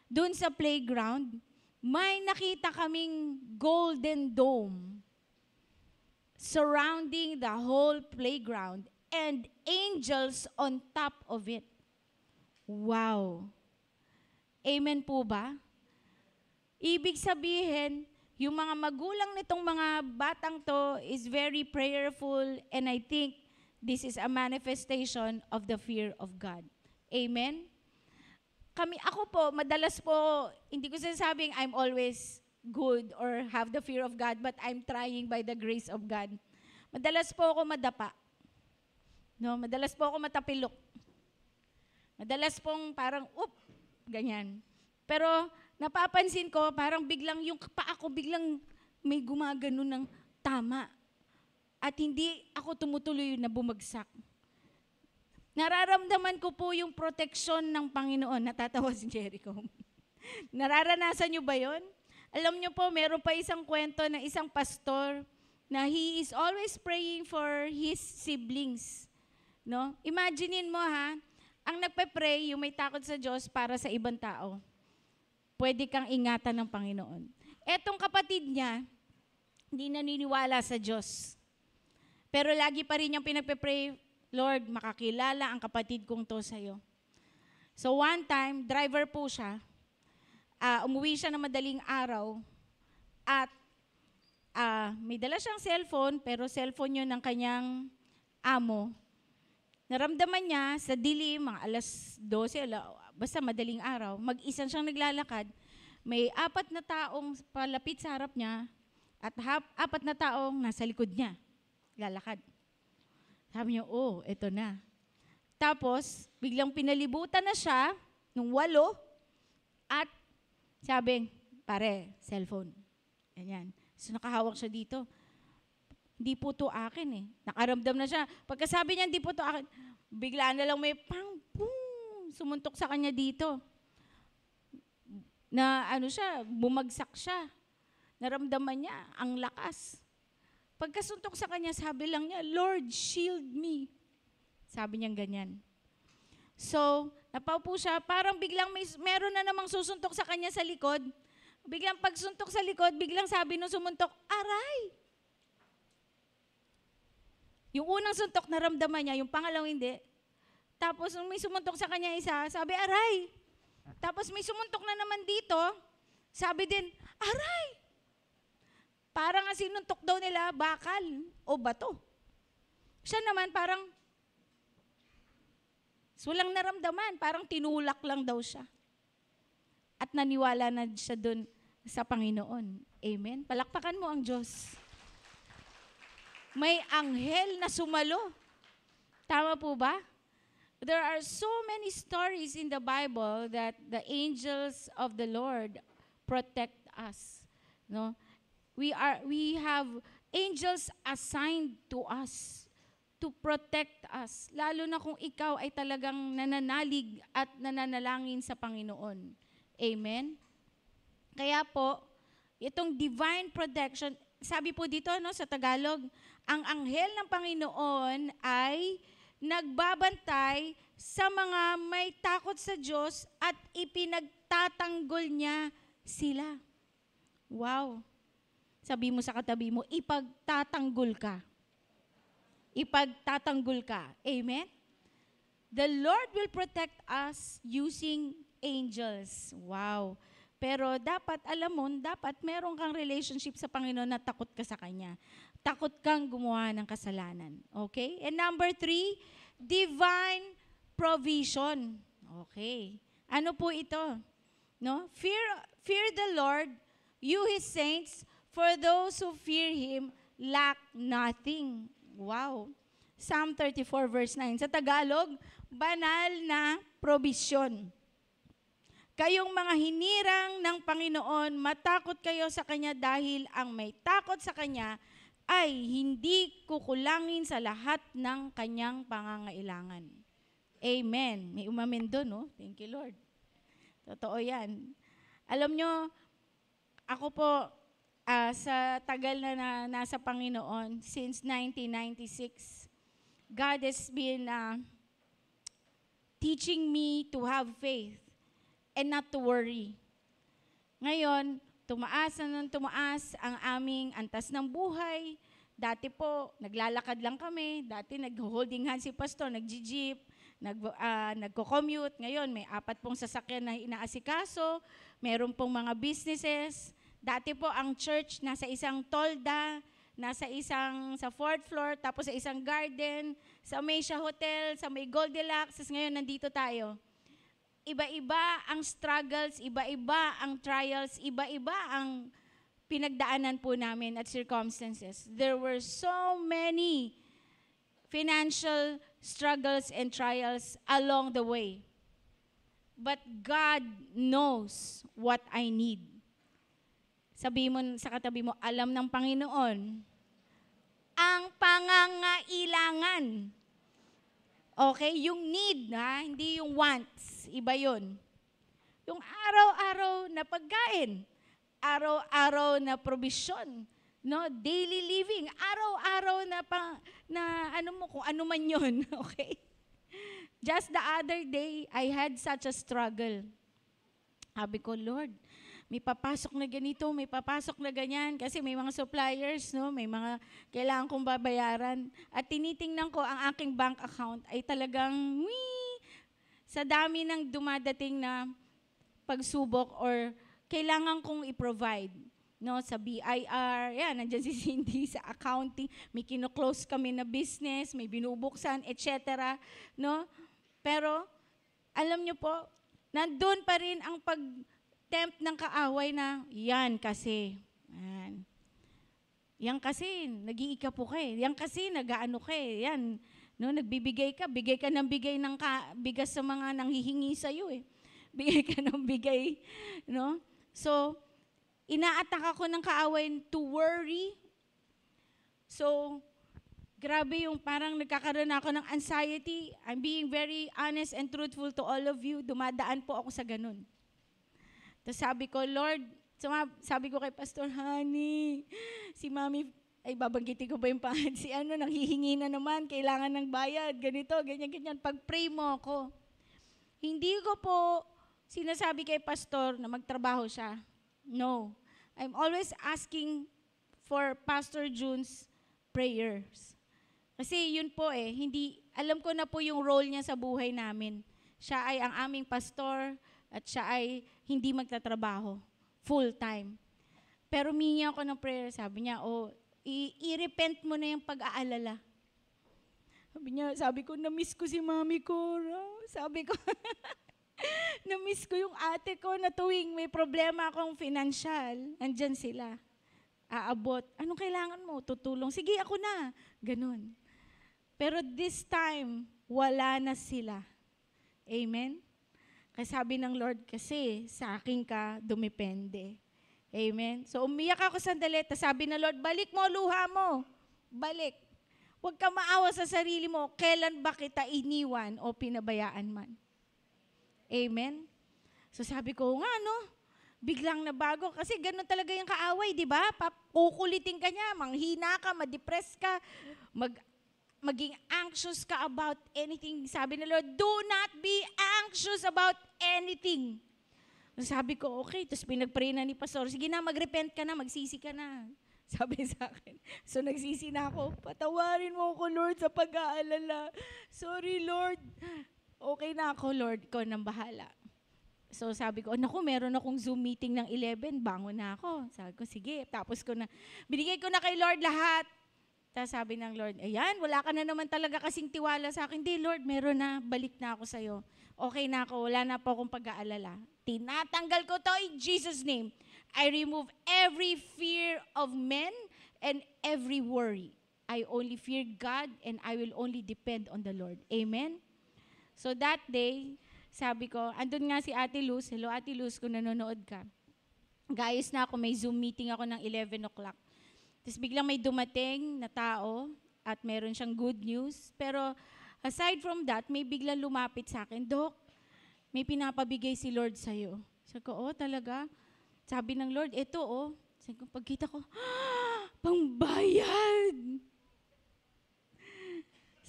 dun sa playground, may nakita kaming golden dome surrounding the whole playground and angels on top of it. Wow! Amen po ba? Ibig sabihin, yung mga magulang nitong mga batang to is very prayerful, and I think this is a manifestation of the fear of God. Amen? Ako po, madalas po, hindi ko sinasabing I'm always good or have the fear of God, but I'm trying by the grace of God. Madalas po ako madapa. Madalas po ako matapilok. Madalas pong parang, ganyan. Pero napapansin ko, parang biglang yung paa ko biglang may gumagano ng tama. At hindi ako tumutuloy na bumagsak. Nararamdaman ko po yung proteksyon ng Panginoon. Natatawa si Jericho. Nararanasan nyo ba yon? Alam nyo po, meron pa isang kwento na isang pastor na he is always praying for his siblings. Imaginein mo ang nagpe-pray, yung may takot sa Diyos para sa ibang tao. Pwede kang ingatan ng Panginoon. Etong kapatid niya, hindi naniniwala sa Diyos. Pero lagi pa rin niyang pinagpe-pray, Lord, makakilala ang kapatid kong to sa'yo. So one time, driver po siya, umuwi siya na madaling araw, at may dala siyang cellphone, pero cellphone yun ng kanyang amo. Naramdaman niya sa dilim, mga alas 12, basta madaling araw, mag-isa siyang naglalakad, may 4 na taong palapit sa harap niya, at 4 na taong nasa likod niya, lalakad. Sabi niya, eto na. Tapos, biglang pinalibutan na siya, nung 8, at sabi, pare, cellphone. Ganyan. So nakahawak siya dito. Hindi po to akin eh. Nakaramdam na siya. Pagkasabi niya, hindi po to akin, bigla na lang may boom, sumuntok sa kanya dito. Na bumagsak siya. naramdaman niya ang lakas. Pagkasuntok sa kanya, sabi lang niya, Lord, shield me. Sabi niya ganyan. So, napaupo siya, parang biglang meron na namang susuntok sa kanya sa likod. Biglang pagsuntok sa likod, biglang sabi nung sumuntok, aray! Yung unang suntok, naramdaman niya, yung pangalawang hindi. Tapos, nung may sumuntok sa kanya isa, sabi, aray! Tapos may sumuntok na naman dito, sabi din, aray! Parang ang sinuntok daw nila, bakal o bato. Siya naman parang, walang naramdaman, parang tinulak lang daw siya. At naniwala na siya dun sa Panginoon. Amen? Palakpakan mo ang Diyos. May anghel na sumalo. Tama po ba? There are so many stories in the Bible that the angels of the Lord protect us. No? We have angels assigned to us to protect us. Lalo na kung ikaw ay talagang nananalig at nananalangin sa Panginoon. Amen? Kaya po, itong divine protection, sabi po dito no, sa Tagalog, ang anghel ng Panginoon ay nagbabantay sa mga may takot sa Diyos at ipinagtatanggol niya sila. Wow! Sabi mo sa katabi mo, ipagtatanggol ka. Ipagtatanggol ka. Amen? The Lord will protect us using angels. Wow! Pero dapat, alam mo, dapat meron kang relationship sa Panginoon na takot ka sa Kanya. Takot kang gumawa ng kasalanan. Okay? And number 3, divine provision. Okay. Ano po ito? No? Fear the Lord, you His saints, for those who fear Him lack nothing. Wow. Psalm 34 verse 9. Sa Tagalog, banal na probisyon. Kayong mga hinirang ng Panginoon, matakot kayo sa Kanya dahil ang may takot sa Kanya ay hindi kukulangin sa lahat ng kanyang pangangailangan. Amen. May umamen doon, no? Thank you, Lord. Totoo yan. Alam nyo, ako po, sa tagal na nasa Panginoon, since 1996, God has been teaching me to have faith and not to worry. Ngayon, tumaas ang aming antas ng buhay. Dati po, naglalakad lang kami. Dati nag-holding hands si pastor, nag-jeep, nagko-commute. Ngayon, may 4 pong sasakyan na inaasikaso. Meron pong mga businesses. Dati po, ang church nasa isang tolda, sa 4th floor, tapos sa isang garden, sa Meisha Hotel, sa may Goldilocks. Ngayon, nandito tayo. Iba-iba ang struggles, iba-iba ang trials, iba-iba ang pinagdaanan po namin at circumstances. There were so many financial struggles and trials along the way. But God knows what I need. Sabi mo sa katabi mo, alam ng Panginoon ang pangangailangan. Okay? Yung need, hindi yung wants. Iba yun. Yung araw-araw na pagkain, araw-araw na provision, no? Daily living, araw-araw na ano mo, kung ano man yun. Okay? Just the other day, I had such a struggle. Sabi ko, Lord, may papasok na ganito, may papasok na ganyan, kasi may mga suppliers, no? May mga kailangan kong babayaran. At tinitingnan ko ang aking bank account ay talagang, sa dami ng dumadating na pagsubok or kailangan kong i-provide. No? Sa BIR, yan, nandiyan si Cindy sa accounting, may kino-close kami na business, may binubuksan, etc. No? Pero, alam nyo po, nandun pa rin ang pag-tempt ng kaaway na, yan kasi, yan kasi, nag-iika po kayo, yan kasi, nag-aano kayo, yan, no, nagbibigay ka, bigay ka ng bigay ng bigas sa mga nanghihingi sa iyo Bigay ka ng bigay, no? So, ina-attack ako ng kaaway to worry. So, grabe yung parang nagkakaroon ako ng anxiety. I'm being very honest and truthful to all of you. Dumadaan po ako sa ganun. Tapos sabi ko, Lord, Sabi ko kay Pastor, honey, si Mami, ay babanggitin ko ba yung pangalan? Si nanghihingi na naman, kailangan ng bayad, ganito, ganyan. Pag-pray mo ako. Hindi ko po sinasabi kay Pastor na magtrabaho siya. No. I'm always asking for Pastor June's prayers. Kasi yun po alam ko na po yung role niya sa buhay namin. Siya ay ang aming pastor at siya ay hindi magtatrabaho. Full time. Pero humingi ako ng prayer, sabi niya, i-repent mo na yung pag-aalala. Sabi ko, na-miss ko si Mami Cora. Sabi ko, na-miss ko yung ate ko na tuwing may problema akong financial, andyan sila. Aabot. Anong kailangan mo? Tutulong. Sige, ako na. Ganon. Pero this time, wala na sila. Amen? Kasi sabi ng Lord, kasi sa akin ka dumepende. Amen? So umiyak ako sandali, sabi ng Lord, balik mo luha mo. Balik. Huwag ka maawa sa sarili mo, kailan ba kita iniwan o pinabayaan man. Amen? So sabi ko, biglang nabago. Kasi ganun talaga yung kaaway, di ba? Kukulitin ka niya, manghina ka, ma-depress ka, maging anxious ka about anything. Sabi ng Lord, do not be anxious about anything. Sabi ko, okay. Tapos pinag-pray na ni Pastor, sige na, mag-repent ka na, magsisi ka na. Sabi sa akin. So nagsisi na ako, patawarin mo ako, Lord, sa pag-aalala. Sorry, Lord. Okay na ako, Lord, ikaw nang bahala. So sabi ko, meron akong Zoom meeting ng 11, bangon na ako. Sabi ko, sige. Tapos binigay ko na kay Lord lahat. Tapos sabi ng Lord, ayan, wala ka na naman talaga kasing tiwala sa akin. Di, Lord, meron na, balik na ako sa'yo. Okay na ako, wala na po akong pag-aalala. Tinatanggal ko to in Jesus' name. I remove every fear of men and every worry. I only fear God and I will only depend on the Lord. Amen? So that day, sabi ko, andun nga si Ate Luz. Hello, Ate Luz, kung nanonood ka. Gayos na ako, may Zoom meeting ako ng 11 o'clock. Tapos biglang may dumating na tao at meron siyang good news. Pero aside from that, may biglang lumapit sa akin, Dok, may pinapabigay si Lord sa'yo. Sabi ko, talaga? Sabi ng Lord, ito Sabi ko, pagkita ko, pangbayad!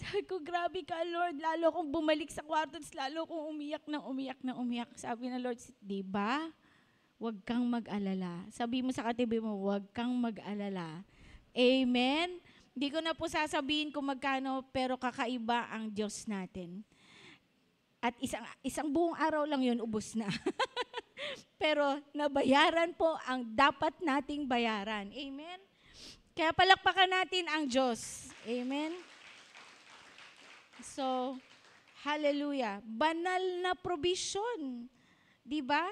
Sabi ko, grabe ka, Lord. Lalo akong bumalik sa kwarto, lalo akong umiyak. Sabi ng Lord, di ba? Huwag kang mag-alala. Sabi mo sa katabi mo, huwag kang mag-alala. Amen? Hindi ko na po sasabihin kung magkano, pero kakaiba ang Diyos natin. At isang buong araw lang yun, ubos na. Pero nabayaran po ang dapat nating bayaran. Amen? Kaya palakpakan natin ang Diyos. Amen? So, hallelujah. Banal na provision. Diba?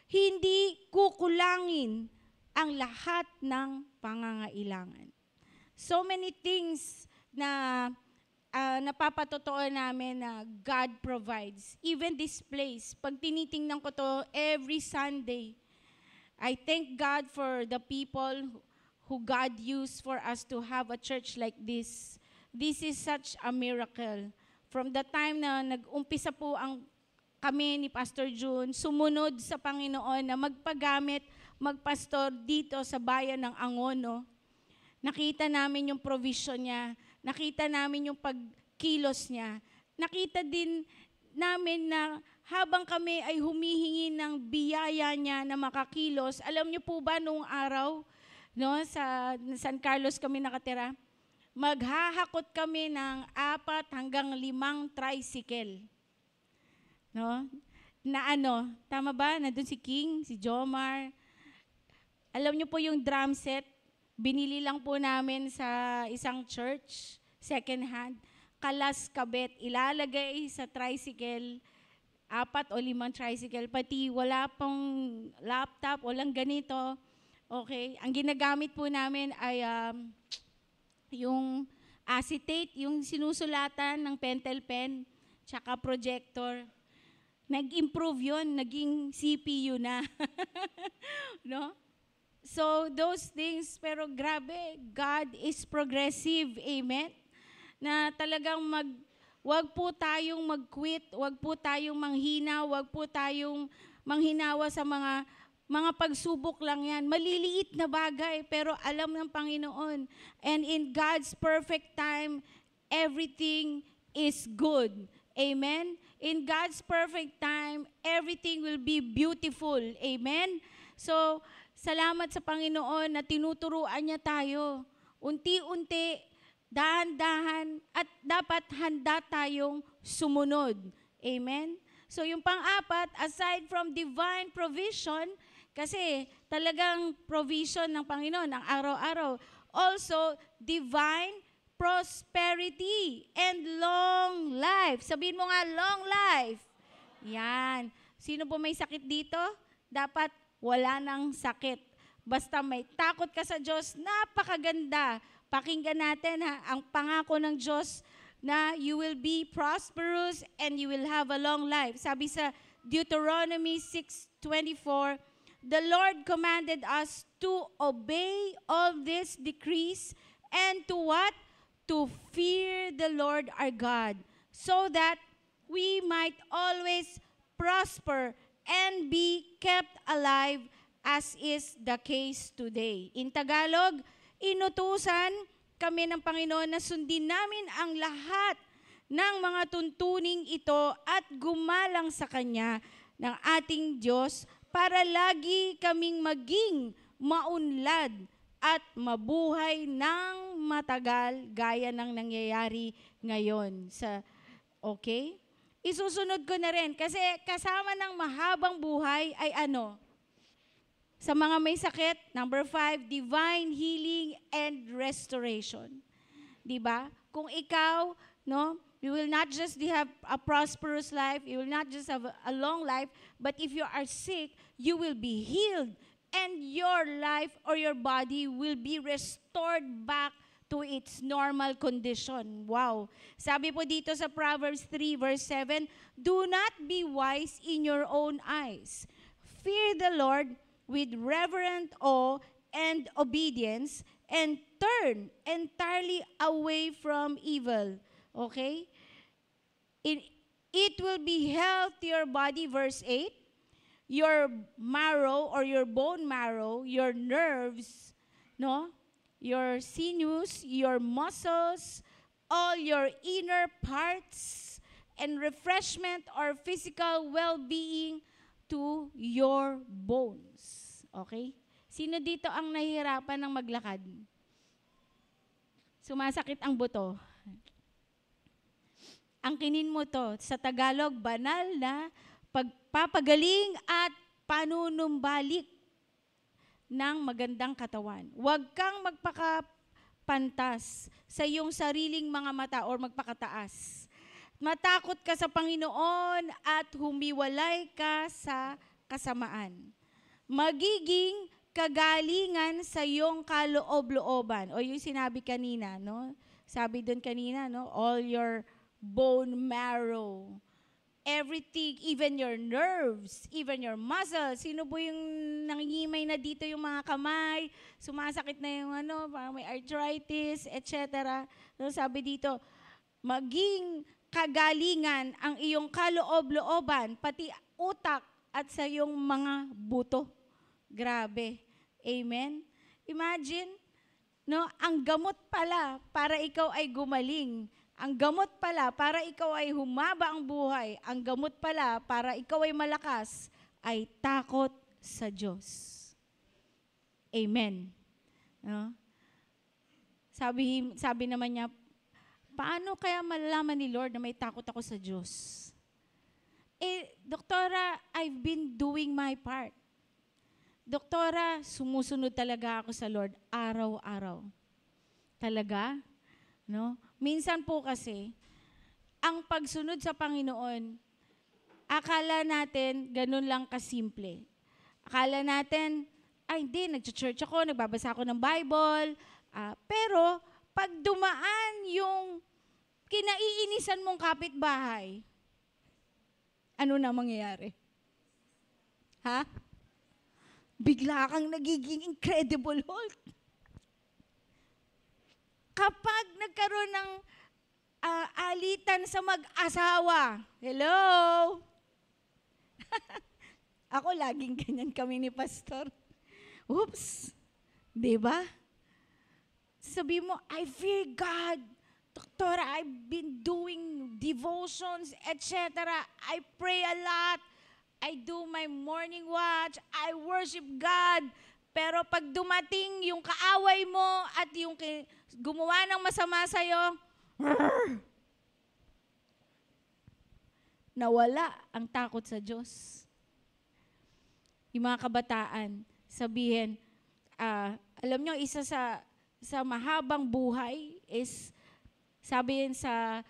Hindi kukulangin ang lahat ng pangangailangan. So many things na napapatotoo namin na God provides. Even this place, pag tinitingnan ko to every Sunday, I thank God for the people who God used for us to have a church like this. This is such a miracle. From the time na nag-umpisa po kami ni Pastor June, sumunod sa Panginoon na magpagamit, magpastor dito sa bayan ng Angono. Nakita namin yung provision niya. Nakita namin yung pagkilos niya. Nakita din namin na habang kami ay humihingi ng biyaya niya na makakilos, alam niyo po ba noong araw, sa San Carlos kami nakatira, maghahakot kami ng 4 hanggang 5 tricycle. Tama ba? Nandun si King, si Jomar. Alam niyo po yung drum set, binili lang po namin sa isang church, second hand, kalas kabet, ilalagay sa tricycle, 4 o 5 tricycle, pati wala pong laptop, walang ganito. Okay, ang ginagamit po namin ay yung acetate, yung sinusulatan ng pentel pen, tsaka projector. Nag-improve yun, naging CPU na. So, those things, pero grabe, God is progressive, amen? Na talagang wag po tayong mag-quit, wag po tayong manghina, wag po tayong manghinawa sa mga mga pagsubok lang yan. Maliliit na bagay, pero alam ng Panginoon. And in God's perfect time, everything is good. Amen? In God's perfect time, everything will be beautiful. Amen? So, salamat sa Panginoon na tinuturuan niya tayo. Unti-unti, dahan-dahan, at dapat handa tayong sumunod. Amen? So yung pang-apat, aside from divine provision, kasi talagang provision ng Panginoon, ang araw-araw, also divine prosperity and long life. Sabihin mo nga, long life. Yan. Sino po may sakit dito? Dapat wala nang sakit. Basta may takot ka sa Diyos, napakaganda. Pakinggan natin ang pangako ng Diyos na you will be prosperous and you will have a long life. Sabi sa Deuteronomy 6:24, the Lord commanded us to obey all these decrees and to what? To fear the Lord our God, so that we might always prosper and be kept alive as is the case today. In Tagalog, inutusan kami ng Panginoon na sundin namin ang lahat ng mga tuntuning ito at gumalang sa Kanya ng ating Diyos para lagi kaming maging maunlad at mabuhay ng matagal gaya ng nangyayari ngayon. Okay? Isusunod ko na rin kasi kasama ng mahabang buhay ay ano? Sa mga may sakit, number 5, divine healing and restoration. Diba? Kung ikaw, no, you will not just have a prosperous life, you will not just have a long life, but if you are sick, you will be healed and your life or your body will be restored back to its normal condition. Wow. Sabi po dito sa Proverbs 3 verse 7, do not be wise in your own eyes. Fear the Lord with reverent awe and obedience, and turn entirely away from evil. Okay? It will be health to your body, verse 8. Your marrow or your bone marrow, your nerves, no? Your sinews, your muscles, all your inner parts, and refreshment or physical well-being to your bones. Okay? Sino dito ang nahihirapan ng maglakad? Sumasakit ang buto. Ang kinin mo to, sa Tagalog, banal na pagpapagaling at panunumbalik ng magandang katawan. Huwag kang magpakapantas sa iyong sariling mga mata or magpakataas. Matakot ka sa Panginoon at humiwalay ka sa kasamaan. Magiging kagalingan sa iyong kaloob-looban. O yung sinabi kanina, no? Sabi doon kanina, no? All your bone marrow, everything, even your nerves, even your muscles. Sino po yung nangingimay na dito yung mga kamay, sumasakit na yung ano, parang may arthritis, etc. No, sabi dito, maging kagalingan ang iyong kaloob-looban, pati utak at sa iyong mga buto. Grabe. Amen? Imagine, no, ang gamot pala para ikaw ay gumaling. Ang gamot pala para ikaw ay humaba ang buhay. Ang gamot pala para ikaw ay malakas ay takot sa Diyos. Amen. No? Sabi naman niya, paano kaya malalaman ni Lord na may takot ako sa Diyos? Doktora, I've been doing my part. Doktora, sumusunod talaga ako sa Lord araw-araw. Talaga? No? Minsan po kasi, ang pagsunod sa Panginoon, akala natin ganun lang kasimple. Akala natin, ay hindi, nag-church ako, nagbabasa ako ng Bible, pero pag dumaan yung kinaiinisan mong kapitbahay, ano na mangyayari? Ha? Bigla kang nagiging Incredible Hulk. Kapag nagkaroon ng alitan sa mag-asawa, hello? Ako laging ganyan kami ni Pastor. Oops! Di ba? Sabi mo, I fear God. Doktora, I've been doing devotions, etc. I pray a lot. I do my morning watch. I worship God. Pero pag dumating yung kaaway mo at yung gumawa ng masama sa'yo, nawala ang takot sa Diyos. Yung mga kabataan, sabihin, alam nyo, isa sa mahabang buhay is, sabihin sa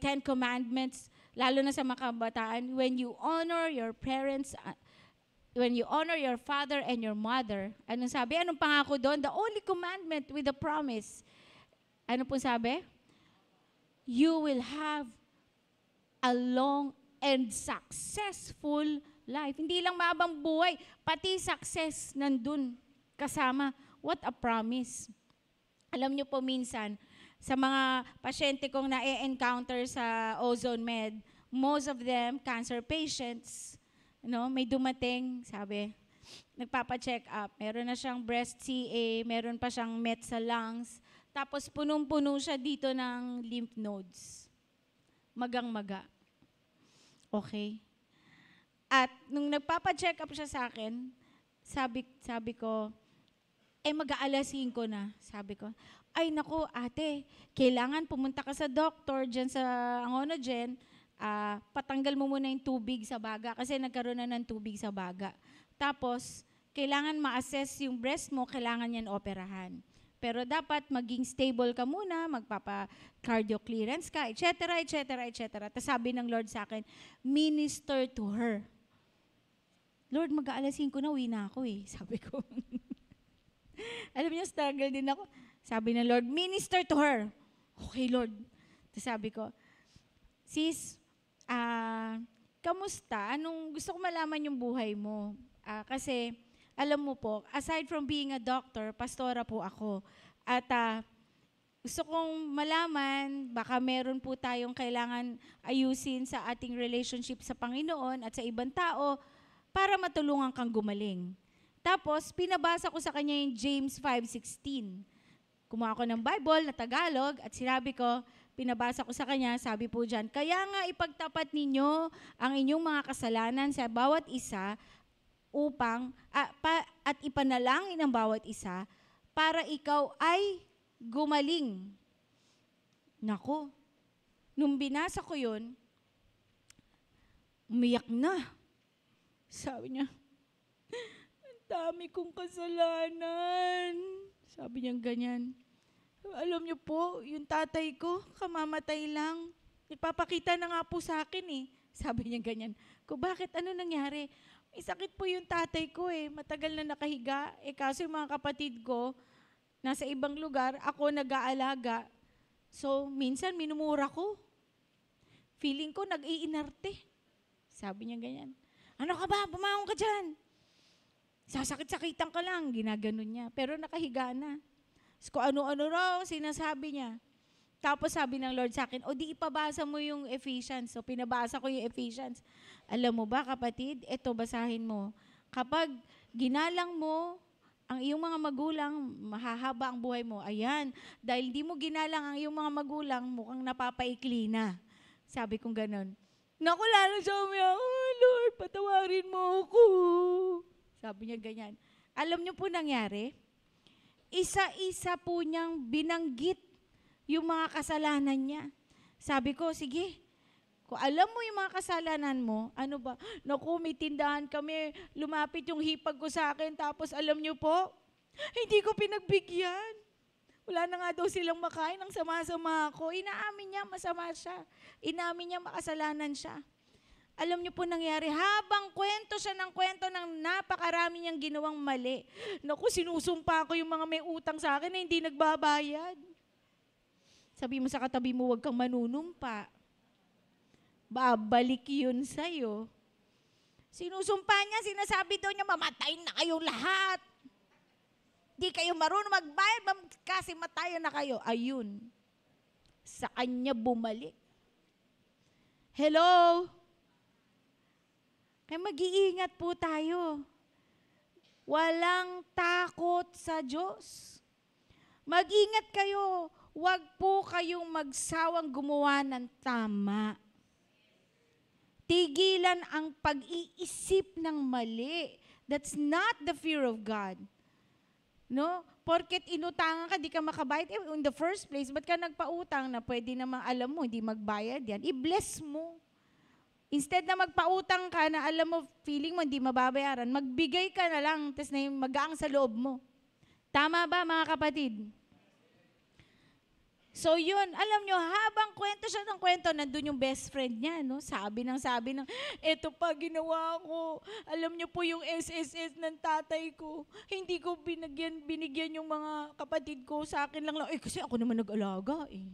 Ten Commandments, lalo na sa mga kabataan, when you honor your parents, when you honor your father and your mother, anong sabi? Anong pangako doon? The only commandment with a promise. Ano po sabi? You will have a long and successful life. Hindi lang mahabang buhay, pati success nandun kasama. What a promise. Alam nyo po minsan, sa mga pasyente kong na-encounter sa Ozone Med, most of them, cancer patients, may dumating, sabi, nagpapa-check up, meron na siyang breast CA, meron pa siyang met sa lungs, tapos punong-puno siya dito ng lymph nodes. Magang-maga. Okay? At nung nagpapa-check up siya sa akin, sabi ko, mag-aalas 5 na. Sabi ko, ay naku ate, kailangan pumunta ka sa doktor dyan sa Angonogen, patanggal mo muna yung tubig sa baga kasi nagkaroon na ng tubig sa baga. Tapos, kailangan ma-assess yung breast mo, kailangan yan operahan. Pero dapat maging stable ka muna, magpapa-cardio clearance ka, etc., etc., etc. Tapos sabi ng Lord sa akin, minister to her. Lord, mag-aalas 5 na, uwi na ako eh. Sabi ko. Alam niyo, struggle din ako. Sabi ng Lord, minister to her. Okay, Lord. Tapos sabi ko, sis, kamusta? Gusto ko malaman yung buhay mo. Kasi, alam mo po, aside from being a doctor, pastora po ako. At gusto kong malaman, baka meron po tayong kailangan ayusin sa ating relationship sa Panginoon at sa ibang tao para matulungan kang gumaling. Tapos, pinabasa ko sa kanya yung James 5:16. Kumuha ko ng Bible na Tagalog at sinabi ko, pinabasa ko sa kanya, sabi po dyan, kaya nga ipagtapat ninyo ang inyong mga kasalanan sa bawat isa upang, at ipanalangin ang bawat isa para ikaw ay gumaling. Nako, nung binasa ko yun, umiyak na. Sabi niya, ang dami kong kasalanan. Sabi niya ganyan. Alam niyo po, yung tatay ko, kamamatay lang. Ipapakita na nga po sa akin eh. Sabi niya ganyan. Bakit? Ano nangyari? May sakit po yung tatay ko eh. Matagal na nakahiga. Kaso yung mga kapatid ko, nasa ibang lugar, ako nag-aalaga. So, minsan minumura ko. Feeling ko nag-iinarte. Sabi niya ganyan. Ano ka ba? Bumangon ka dyan. Sasakit-sakitan ka lang. Ginaganon niya. Pero nakahiga na. So, kung ano-ano raw, sinasabi niya. Tapos sabi ng Lord sa akin, di ipabasa mo yung Ephesians. So, pinabasa ko yung Ephesians. Alam mo ba, kapatid? Ito, basahin mo. Kapag ginalang mo ang iyong mga magulang, mahahaba ang buhay mo. Ayan. Dahil di mo ginalang ang iyong mga magulang, mukhang napapaikli na. Sabi kong ganon. Naku, lalo siya umiyak, Lord, patawarin mo ako. Sabi niya ganyan. Alam niyo po nangyari? Isa-isa po niyang binanggit yung mga kasalanan niya. Sabi ko, sige, kung alam mo yung mga kasalanan mo, ano ba? Naku, may tindahan kami, lumapit yung hipag ko sa akin, tapos alam niyo po, hindi ko pinagbigyan. Wala na nga daw silang makain ng sama-sama ko. Inaamin niya, masama siya. Inamin niya, makasalanan siya. Alam niyo po nangyari, habang kwento siya ng kwento ng napakarami niyang ginawang mali. Naku, sinusumpa ko yung mga may utang sa akin na hindi nagbabayad. Sabi mo sa katabi mo, huwag kang manunumpa. Babalik yun sa'yo. Sinusumpa niya, sinasabi daw niya, mamatay na kayong lahat. Di kayo marunong magbayad, kasi matayan na kayo. Ayun. Sa kanya bumalik. Hello? Kaya mag-iingat po tayo. Walang takot sa Diyos. Mag-ingat kayo. Huwag po kayong magsawang gumawa ng tama. Tigilan ang pag-iisip ng mali. That's not the fear of God. No? Porket inutangan ka, di ka makabayad. In the first place, ba't ka nagpautang na pwede namang alam mo, hindi magbayad yan? I-bless mo. Instead na magpautang ka na alam mo, feeling mo hindi mababayaran, magbigay ka na lang, tapos na yung magaang sa loob mo. Tama ba mga kapatid? So yun, alam nyo, habang kwento siya ng kwento, nandun yung best friend niya, no? Sabi ng, eto pa ginawa ko. Alam nyo po yung SSS ng tatay ko. Hindi ko binigyan yung mga kapatid ko, sa akin lang. Kasi ako naman nag-alaga eh.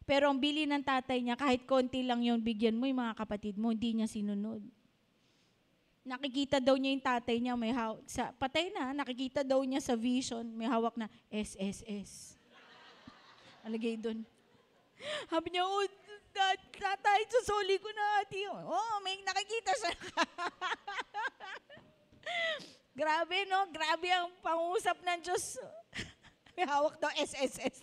Pero ang bili ng tatay niya, kahit konti lang yung bigyan mo yung mga kapatid mo, hindi niya sinunod. Nakikita daw niya yung tatay niya, patay na, nakikita daw niya sa vision, may hawak na SSS. Alagay doon. Sabi niya, tatay, susuli ko na ati. May nakikita siya. Grabe, no? Grabe ang pangusap ng Diyos. May hawak daw SSS.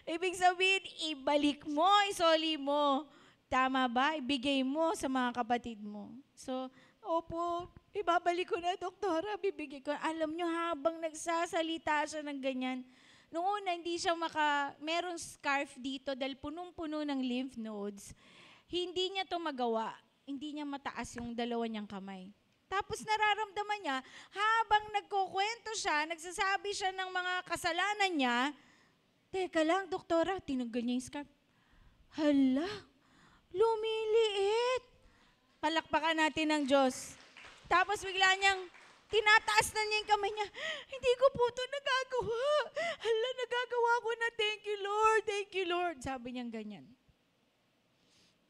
Ibig sabihin, ibalik mo, isoli mo. Tama ba? Ibigay mo sa mga kapatid mo. So, opo, ibabalik ko na, doktora, bibigay ko. Alam nyo, habang nagsasalita siya ng ganyan, noong una, hindi siya merong scarf dito dahil punong-puno ng lymph nodes. Hindi niya to magawa. Hindi niya mataas yung dalawa niyang kamay. Tapos nararamdaman niya, habang nagkukwento siya, nagsasabi siya ng mga kasalanan niya, teka lang, doktora, tinanggal niya yung scarf. Hala, lumiliit. Palakpakan natin ng Diyos. Tapos bigla niyang, tinataas na niya yung kamay niya. Hindi ko po ito nagagawa. Hala, nagagawa ko na. Thank you, Lord. Thank you, Lord. Sabi niyang ganyan.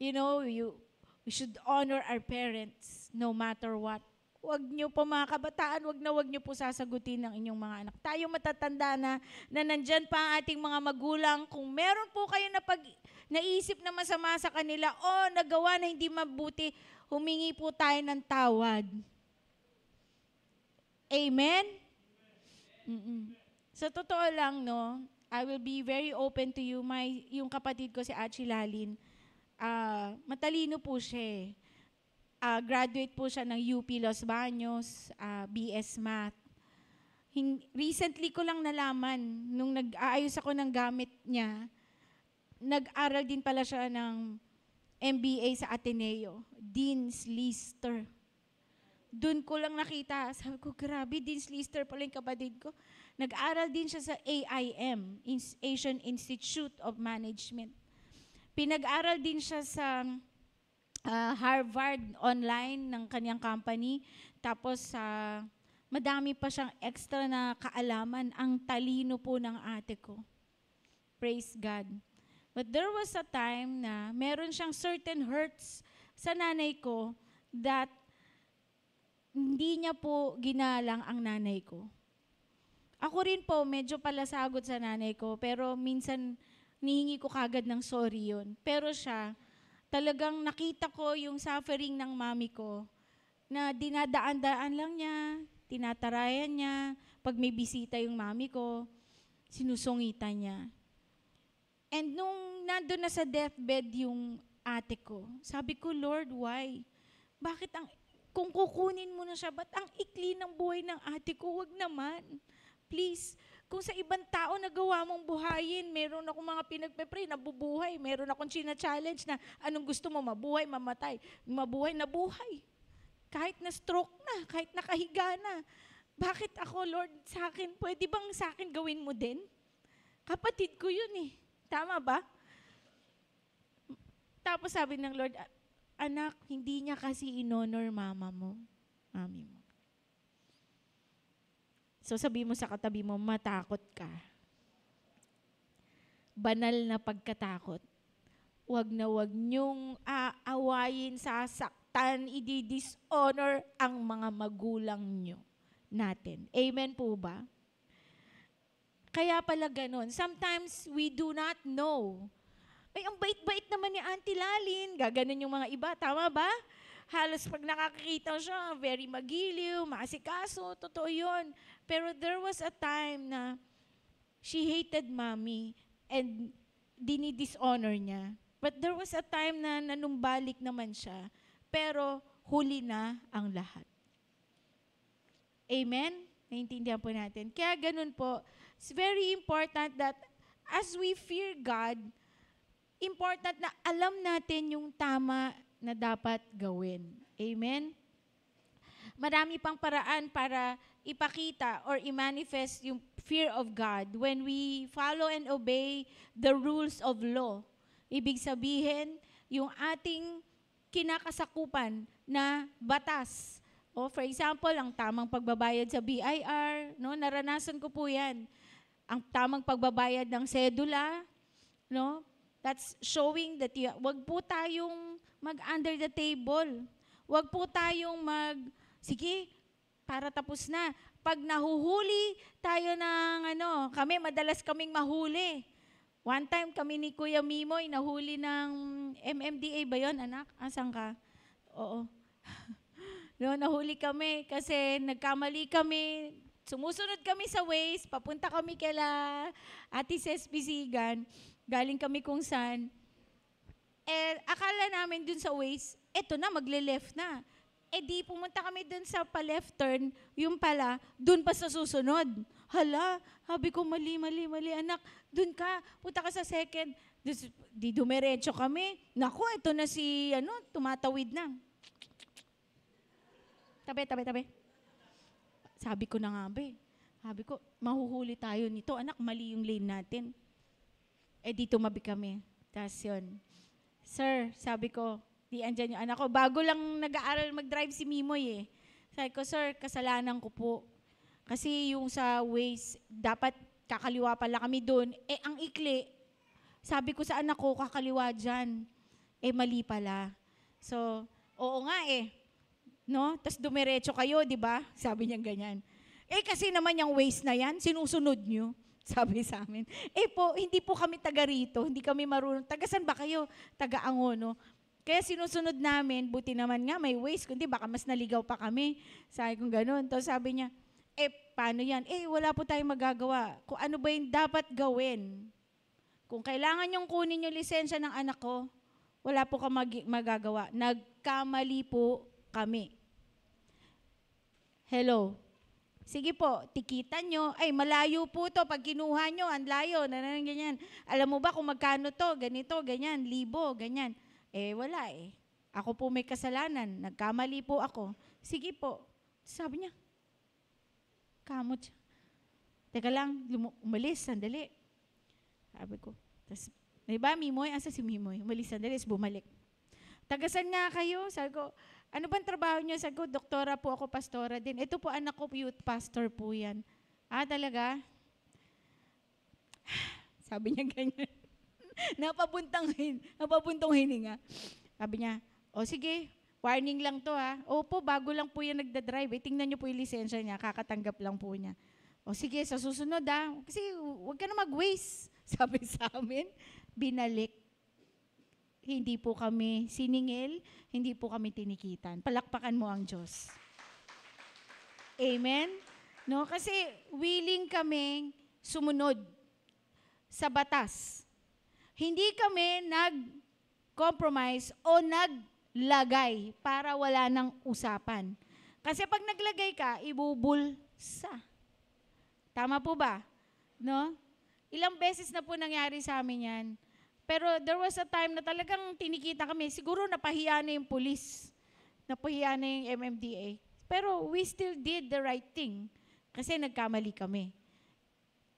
You know, we should honor our parents no matter what. Huwag niyo po mga kabataan, huwag niyo po sasagutin ng inyong mga anak. Tayo matatanda na nandyan pa ang ating mga magulang. Kung meron po kayo na naisip na masama sa kanila o nagawa na hindi mabuti, humingi po tayo ng tawad. Amen? Mm-mm. Sa totoo lang, no, I will be very open to you. Yung kapatid ko si Achi Lalin, matalino po siya. Graduate po siya ng UP Los Baños, BS Math. Recently ko lang nalaman, nung nag-aayos ako ng gamit niya, nag-aral din pala siya ng MBA sa Ateneo, Dean's Lister. Doon ko lang nakita, sabi ko, grabe, Dean's Lister pala yung kapatid ko. Nag-aral din siya sa AIM, Asian Institute of Management. Pinag-aral din siya sa Harvard online ng kanyang company. Tapos madami pa siyang extra na kaalaman. Ang talino po ng ate ko. Praise God. But there was a time na meron siyang certain hurts sa nanay ko that hindi niya po ginalang ang nanay ko. Ako rin po, medyo palasagot sa nanay ko, pero minsan nihingi ko kagad ng sorry yun. Pero siya, talagang nakita ko yung suffering ng mami ko na dinadaan-daan lang niya, tinatarayan niya, pag may bisita yung mami ko, sinusungitan niya. And nung nandun na sa deathbed yung ate ko, sabi ko, Lord, why? Bakit kung kukunin mo na siya, ba't ang ikli ng buhay ng ate ko? Wag naman. Please, kung sa ibang tao nagawa mong buhayin, meron akong mga pinagpe-pray, nabubuhay. Meron akong china-challenge na anong gusto mo, mabuhay, mamatay. Mabuhay, nabuhay. Kahit na-stroke na, kahit nakahiga na. Bakit ako, Lord, sa akin, pwede bang sa akin gawin mo din? Kapatid ko yun eh. Tama ba? Tapos sabi ng Lord, anak, hindi niya kasi in-honor mama mo, mami mo. So sabi mo sa katabi mo, matakot ka. Banal na pagkatakot. Huwag na huwag niyong aawayin, sasaktan, i-dishonor ang mga magulang niyo natin. Amen po ba? Kaya pala ganun. Sometimes we do not know Ay, ang bait-bait naman ni Auntie Lalin. Gaganon yung mga iba. Tama ba? Halos pag nakakakita siya, very magiliw, maasikaso, totoo yun. Pero there was a time na she hated mommy and dinidishonor niya. But there was a time na nanumbalik naman siya. Pero huli na ang lahat. Amen? Naintindihan po natin. Kaya ganun po, it's very important that as we fear God, important na alam natin yung tama na dapat gawin. Amen? Marami pang paraan para ipakita or i-manifest yung fear of God when we follow and obey the rules of law. Ibig sabihin, yung ating kinakasakupan na batas. O for example, ang tamang pagbabayad sa BIR, no? Naranasan ko po yan. Ang tamang pagbabayad ng sedula, no? That's showing that wag po tayong mag-under the table. Wag po tayong sige, para tapos na. Pag nahuhuli tayo ng kami, madalas kaming mahuli. One time kami ni Kuya Mimoy, nahuli ng MMDA ba yun, anak? Asan ka? Oo. No, nahuli kami kasi nagkamali kami. Sumusunod kami sa Waze, papunta kami kila Ate Ces Bisigan. Galing kami kung saan. Akala namin dun sa Waze, eto na, magle-left na. Di pumunta kami dun sa pa-left turn, yung pala, dun pa sa susunod. Hala, sabi ko, mali, anak, dun ka, punta ka sa second. Di dumiretso kami. Naku, eto na si, tumatawid na. Tabi. Sabi ko na nga, sabi ko, mahuhuli tayo nito. Anak, mali yung lane natin. Di tumabi kami. Tapos yun. Sir, sabi ko, di andyan yung anak ko. Bago lang nag-aaral mag-drive si Mimoy eh. Sabi ko, sir, kasalanan ko po. Kasi yung sa Waze, dapat kakaliwa pala kami doon. Ang ikli, sabi ko sa anak ko, kakaliwa dyan. Mali pala. So, oo nga No? Tapos dumiretso kayo, di ba? Sabi niya ganyan. Kasi naman yung Waze na yan, sinusunod nyo. Sabi sa amin. Hindi po kami taga rito, hindi kami marunong. Taga saan ba kayo? Taga Angono. Kaya sinusunod namin, buti naman nga may Waze, kundi baka mas naligaw pa kami. Sabi kong ganun. Tapos sabi niya, paano yan? Wala po tayong magagawa. Kung ano ba yung dapat gawin? Kung kailangan yung kunin yung lisensya ng anak ko, wala po kang magagawa. Nagkamali po kami. Hello? Sige po, tikitan nyo. Malayo po to. Pag kinuha nyo, ang layo. Ganyan. Alam mo ba kung magkano to? Ganito, ganyan. 1,000, ganyan. Wala Ako po may kasalanan. Nagkamali po ako. Sige po. Sabi niya, kamot siya. Teka lang, umalis, sandali. Sabi ko. Tapos, diba, Mimoy? Asa si Mimoy? Umalis, sandali, bumalik. Tagasan nga kayo? Sabi ko, ano bang trabaho niyo? Sabi ko, doktora po ako, pastora din. Ito po, anak ko, youth pastor po yan. Talaga? Sabi niya ganyan. Napabuntong hininga. Sabi niya, sige, warning lang to Opo, bago lang po yan nagdadrive. Tingnan niyo po yung lisensya niya, kakatanggap lang po niya. Sige, sa susunod Kasi huwag ka na mag-waste. Sabi sa amin, binalik. Hindi po kami siningil, hindi po kami tinikitan. Palakpakan mo ang Diyos. Amen? No, kasi willing kaming sumunod sa batas. Hindi kami nag-compromise o naglagay para wala ng usapan. Kasi pag naglagay ka, ibubulsa. Tama po ba? No? Ilang beses na po nangyari sa amin yan. Pero there was a time na talagang tinikita kami. Siguro napahiya na yung police. Napahiya na yung MMDA. Pero we still did the right thing. Kasi nagkamali kami.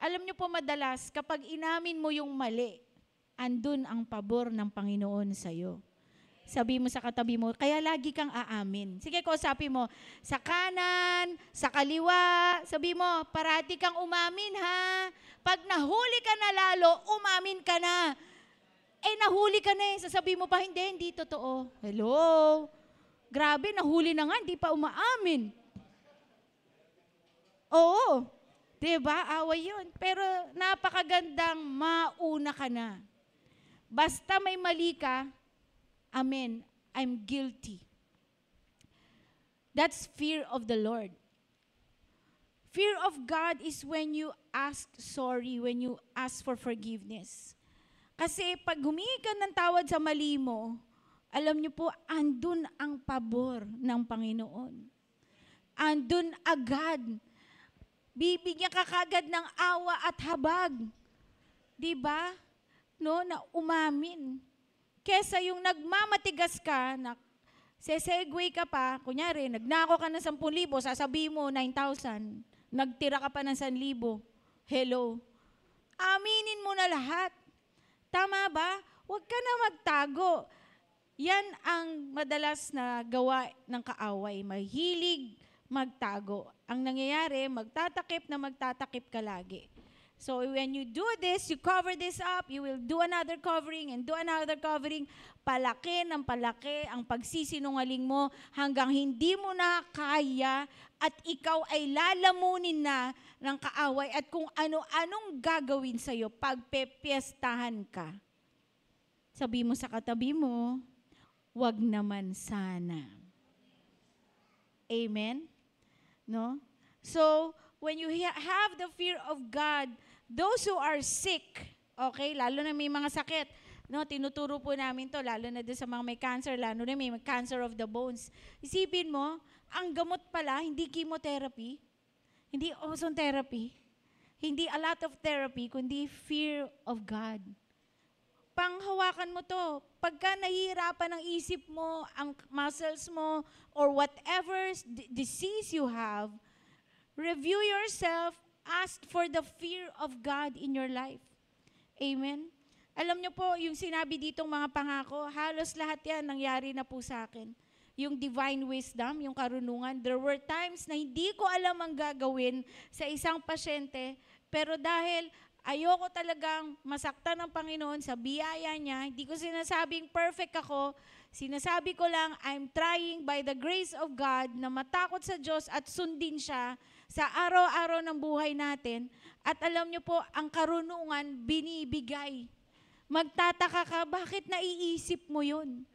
Alam niyo po madalas, kapag inamin mo yung mali, andun ang pabor ng Panginoon sa'yo. Sabi mo sa katabi mo, kaya lagi kang aamin. Sige, kausapin mo, sa kanan, sa kaliwa, sabi mo, parati kang umamin ha. Pag nahuli ka na lalo, umamin ka na. Nahuli ka na sasabihin mo pa, hindi totoo. Hello? Grabe, nahuli na nga, hindi pa umaamin. Oo. Diba? Away yun. Pero napakagandang mauna ka na. Basta may mali ka, amen, I'm guilty. That's fear of the Lord. Fear of God is when you ask sorry, when you ask for forgiveness. Kasi pag humingi ka ng tawad sa mali mo, alam niyo po, andun ang pabor ng Panginoon. Andun agad. Bibigyan ka kagad ng awa at habag. Diba? No, na umamin. Kesa yung nagmamatigas ka, sesegue ka pa, kunyari, nagnako ka ng 10,000, sasabihin mo 9,000. Nagtira ka pa ng 1,000. Hello. Aminin mo na lahat. Tama ba? Huwag ka na magtago. Yan ang madalas na gawa ng kaaway. Mahilig magtago. Ang nangyayari, magtatakip ka lagi. So when you do this, you cover this up, you will do another covering and do another covering. Palaki ng palaki ang pagsisinungaling mo hanggang hindi mo na kaya at ikaw ay lalamunin na ng kaaway at kung ano-anong gagawin sa'yo pag pepiestahan ka. Sabi mo sa katabi mo, wag naman sana. Amen? No? So, when you have the fear of God, those who are sick, okay, lalo na may mga sakit, no, tinuturo po namin to, lalo na doon sa mga may cancer, lalo na may cancer of the bones. Isipin mo, ang gamot pala, hindi chemotherapy, hindi ozone therapy, hindi a lot of therapy, kundi fear of God. Panghawakan mo to. Pagka nahihirapan ang isip mo, ang muscles mo, or whatever disease you have, review yourself, ask for the fear of God in your life. Amen? Alam niyo po, yung sinabi ditong mga pangako, halos lahat yan nangyari na po sa akin. Yung divine wisdom, yung karunungan. There were times na hindi ko alam ang gagawin sa isang pasyente, pero dahil ayoko talagang masaktan ng Panginoon sa biyaya niya, hindi ko sinasabing perfect ako, sinasabi ko lang, I'm trying by the grace of God na matakot sa Diyos at sundin siya sa araw-araw ng buhay natin. At alam niyo po, ang karunungan binibigay. Magtataka ka, bakit naiisip mo yun?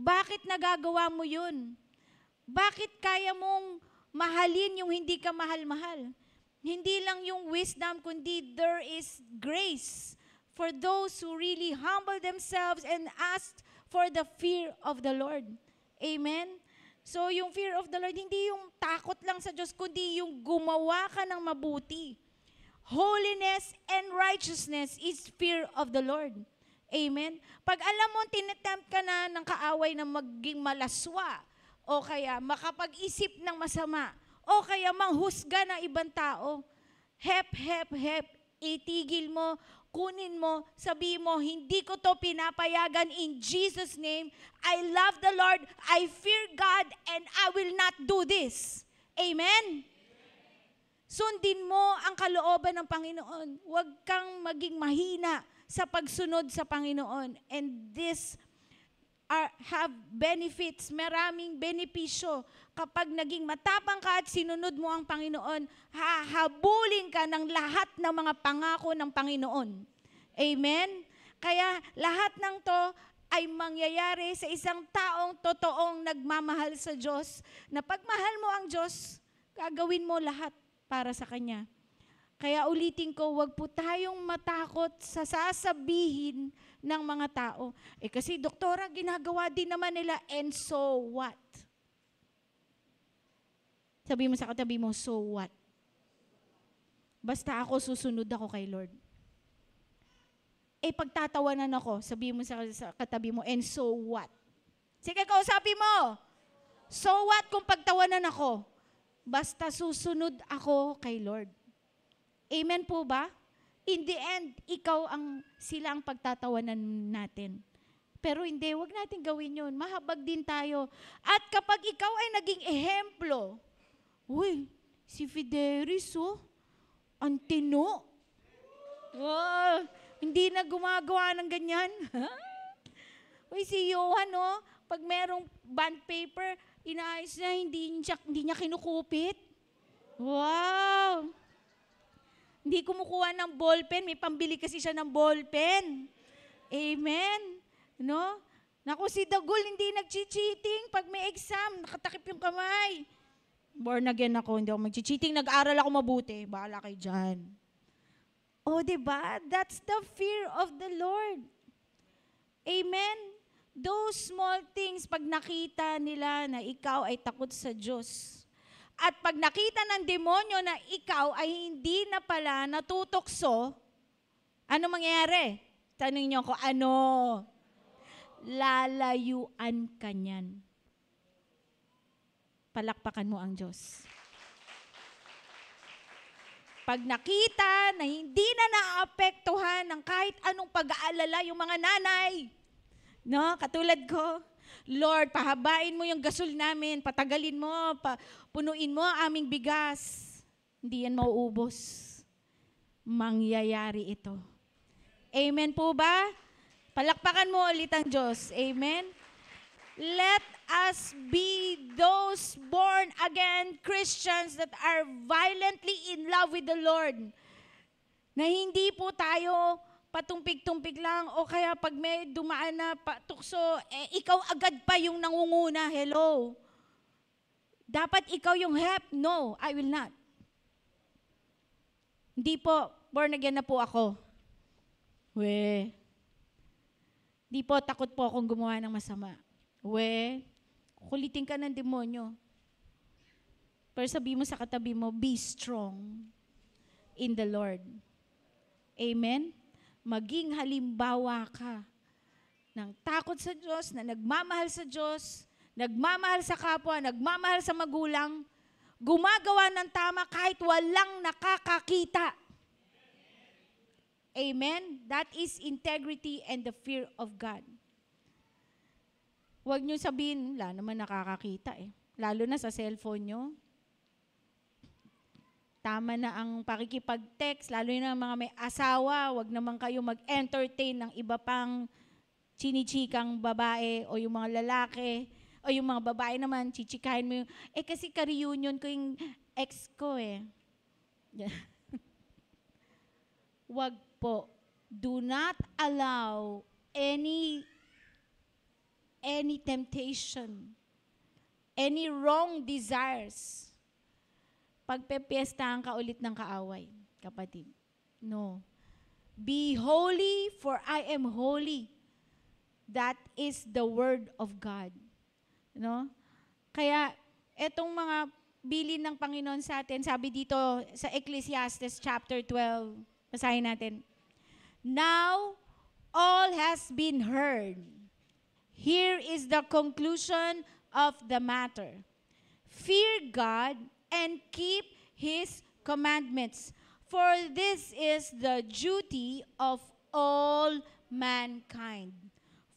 Bakit nagagawa mo yun? Bakit kaya mong mahalin yung hindi ka mahal-mahal? Hindi lang yung wisdom, kundi there is grace for those who really humble themselves and ask for the fear of the Lord. Amen? So yung fear of the Lord, hindi yung takot lang sa Diyos, kundi yung gumawa ka ng mabuti. Holiness and righteousness is fear of the Lord. Amen? Pag alam mo, tinatempt ka na ng kaaway na maging malaswa, o kaya makapag-isip ng masama, o kaya manghusga ng ibang tao, hep, itigil mo, kunin mo, sabihin mo, hindi ko to pinapayagan in Jesus' name. I love the Lord, I fear God, and I will not do this. Amen? Sundin mo ang kalooban ng Panginoon. Huwag kang maging mahina sa pagsunod sa Panginoon. And this have benefits, maraming benepisyo. Kapag naging matapang ka at sinunod mo ang Panginoon, hahabulin ka ng lahat ng mga pangako ng Panginoon. Amen? Kaya lahat ng to ay mangyayari sa isang taong totoong nagmamahal sa Diyos, na pagmahal mo ang Diyos, gagawin mo lahat para sa Kanya. Kaya ulitin ko, wag po tayong matakot sa sasabihin ng mga tao. Kasi doktora, ginagawa din naman nila, and so what? Sabi mo sa katabi mo, so what? Basta ako, susunod ako kay Lord. Pagtatawanan ako, sabi mo sa katabi mo, and so what? Sige, kausapin mo. So what kung pagtawanan ako? Basta susunod ako kay Lord. Amen po ba? In the end, sila ang pagtatawanan natin. Pero hindi, wag natin gawin yun. Mahabag din tayo. At kapag ikaw ay naging ehemplo, uy, si Fideris, ang tino. Oh, hindi na gumagawa ng ganyan. Uy, si Johan, pag merong bond paper, inaayos na, hindi niya kinukupit. Wow! Hindi kumukuha ng ballpen. May pambili kasi siya ng ballpen. Amen? No? Naku, si Dagul hindi nag-cheating pag may exam, nakatakip yung kamay. Born again ako, hindi ako mag-cheating, nag-aral ako mabuti. Bahala kayo dyan. O, diba? That's the fear of the Lord. Amen? Those small things, pag nakita nila na ikaw ay takot sa Diyos, at pag nakita ng demonyo na ikaw ay hindi na pala natutokso, ano mangyayari? Tanungin niyo ako, ano? Lalayuan ka niyan. Palakpakan mo ang Diyos. Pag nakita na hindi na naapektuhan ng kahit anong pag-aalala yung mga nanay, no? Katulad ko, Lord, pahabain mo yung gasol namin, patagalin mo, punuin mo ang aming bigas. Hindi yan mauubos. Mangyayari ito. Amen po ba? Palakpakan mo ulit ang Diyos. Amen? Let us be those born-again Christians that are violently in love with the Lord. Na hindi po tayo patumpik-tumpik lang o kaya pag may dumaan na patukso, ikaw agad pa yung nangunguna. Hello? Dapat ikaw yung help. No, I will not. Hindi po, born again na po ako. Di po, takot po akong gumawa ng masama. Kulitin ka ng demonyo. Pero sabi mo sa katabi mo, be strong in the Lord. Amen? Maging halimbawa ka ng takot sa Diyos, na nagmamahal sa Diyos, nagmamahal sa kapwa, nagmamahal sa magulang, gumagawa ng tama kahit walang nakakakita. Amen? That is integrity and the fear of God. Huwag niyo sabihin, wala naman nakakakita eh. Lalo na sa cellphone niyo. Tama na ang pakikipag-text, lalo na mga may asawa, huwag naman kayo mag-entertain ng iba pang chinichikang babae o yung mga lalaki o yung mga babae naman, chichikahin mo yung, kasi ka-reunion ko yung ex ko eh. Huwag po. Do not allow any temptation, any wrong desires. Pagpepiestahan ka ulit ng kaaway, kapatid. No. Be holy, for I am holy. That is the word of God. No? Kaya, etong mga bilin ng Panginoon sa atin, sabi dito sa Ecclesiastes chapter 12, basahin natin. Now, all has been heard. Here is the conclusion of the matter. Fear God and keep His commandments, for this is the duty of all mankind.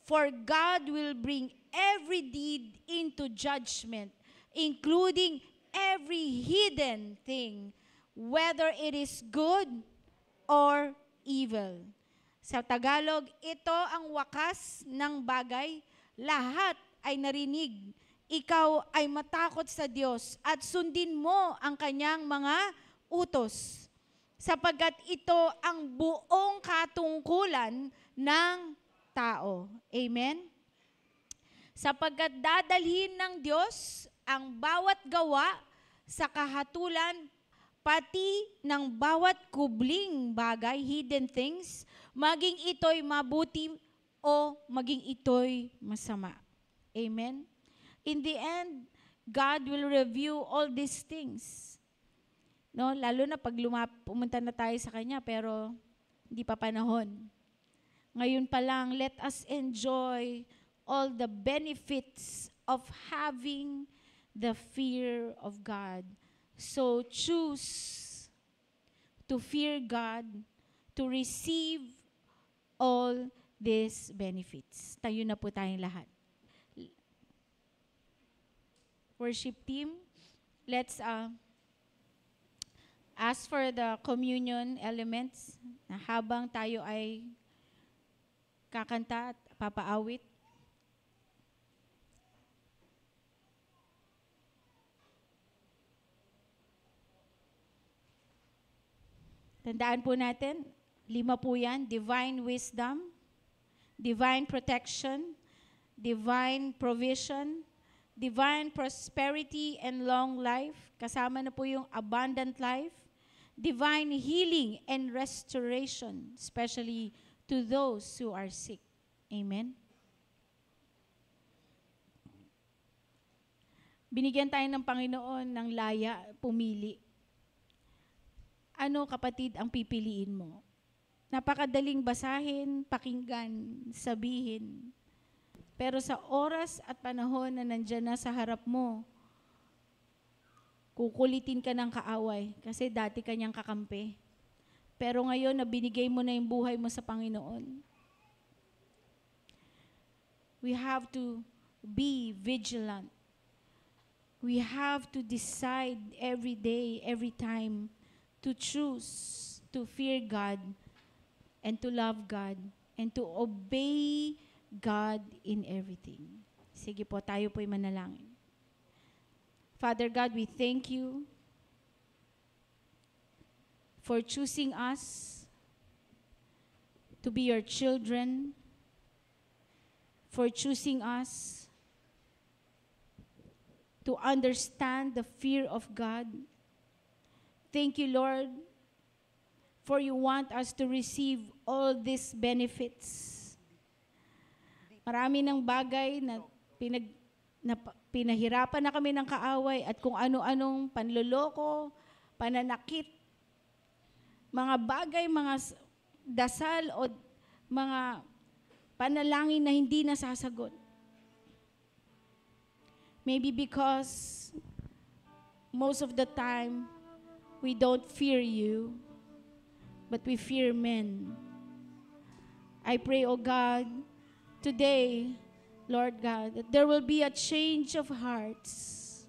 For God will bring every deed into judgment, including every hidden thing, whether it is good or evil. Sa Tagalog, ito ang wakas ng bagay, lahat ay narinig. Ikaw ay matakot sa Diyos at sundin mo ang kanyang mga utos, sapagkat ito ang buong katungkulan ng tao. Amen? Sapagkat dadalhin ng Diyos ang bawat gawa sa kahatulan, pati ng bawat kubling bagay, hidden things, maging ito'y mabuti o maging ito'y masama. Amen? In the end, God will review all these things. No, lalo na pag pumunta na tayo sa Kanya, pero hindi pa panahon. Ngayon pa lang, let us enjoy all the benefits of having the fear of God. So choose to fear God, to receive all these benefits. Tayo na po tayong lahat. Worship team, let's ask for the communion elements na habang tayo ay kakanta at papaawit. Tandaan po natin, 5 po yan, divine wisdom, divine protection, divine provision, divine prosperity and long life. Kasama na po yung abundant life, divine healing and restoration, especially to those who are sick. Amen. Binigyan tayo ng Panginoon ng laya, pumili. Ano, kapatid, ang pipiliin mo? Napakadaling basahin, pakinggan, sabihin. Pero sa oras at panahon na nandyan na sa harap mo, kukulitin ka ng kaaway kasi dati kanyang kakampi. Pero ngayon na binigay mo na yung buhay mo sa Panginoon, we have to be vigilant. We have to decide every day, every time, to choose to fear God and to love God and to obey God in everything. Sige po, tayo po'y manalangin. Father God, we thank you for choosing us to be your children, for choosing us to understand the fear of God. Thank you, Lord, for you want us to receive all these benefits. Marami ng bagay na pinahirapan na kami ng kaaway at kung ano-anong panloloko, pananakit, mga bagay, mga dasal o mga panalangin na hindi nasasagot. Maybe because most of the time, we don't fear you, but we fear men. I pray, O God, today, Lord God, that there will be a change of hearts.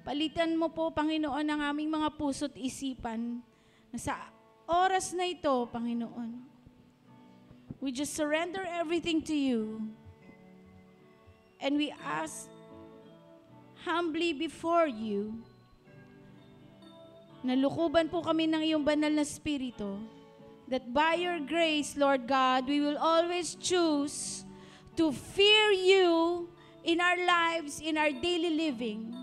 Palitan mo po, Panginoon, ang aming mga puso't isipan na sa oras na ito, Panginoon, we just surrender everything to you. And we ask humbly before you, nalukuban po kami ng iyong banal na Espiritu, that by your grace, Lord God, we will always choose to fear you in our lives, in our daily living,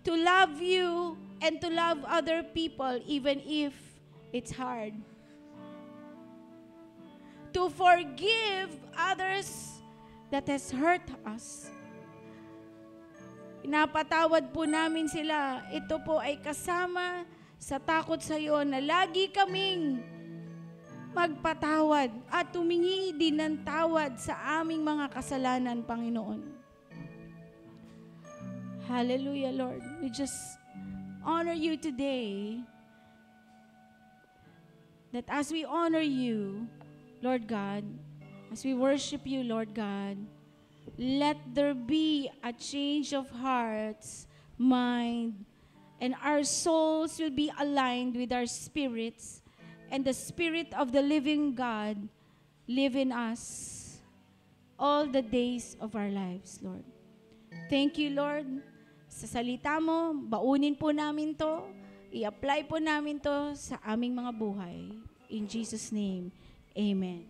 to love you and to love other people even if it's hard, to forgive others that has hurt us. Pinapatawad po namin sila. Ito po ay kasama sa takot sa iyo na lagi kaming magpatawad at tumingi din ng tawad sa aming mga kasalanan, Panginoon. Hallelujah, Lord. We just honor you today. That as we honor you, Lord God, as we worship you, Lord God, let there be a change of hearts, mind, and our souls will be aligned with our spirits, and the Spirit of the living God live in us all the days of our lives, Lord. Thank you, Lord. Sa salita mo, baunin po namin to, i-apply po namin to sa aming mga buhay. In Jesus' name, amen.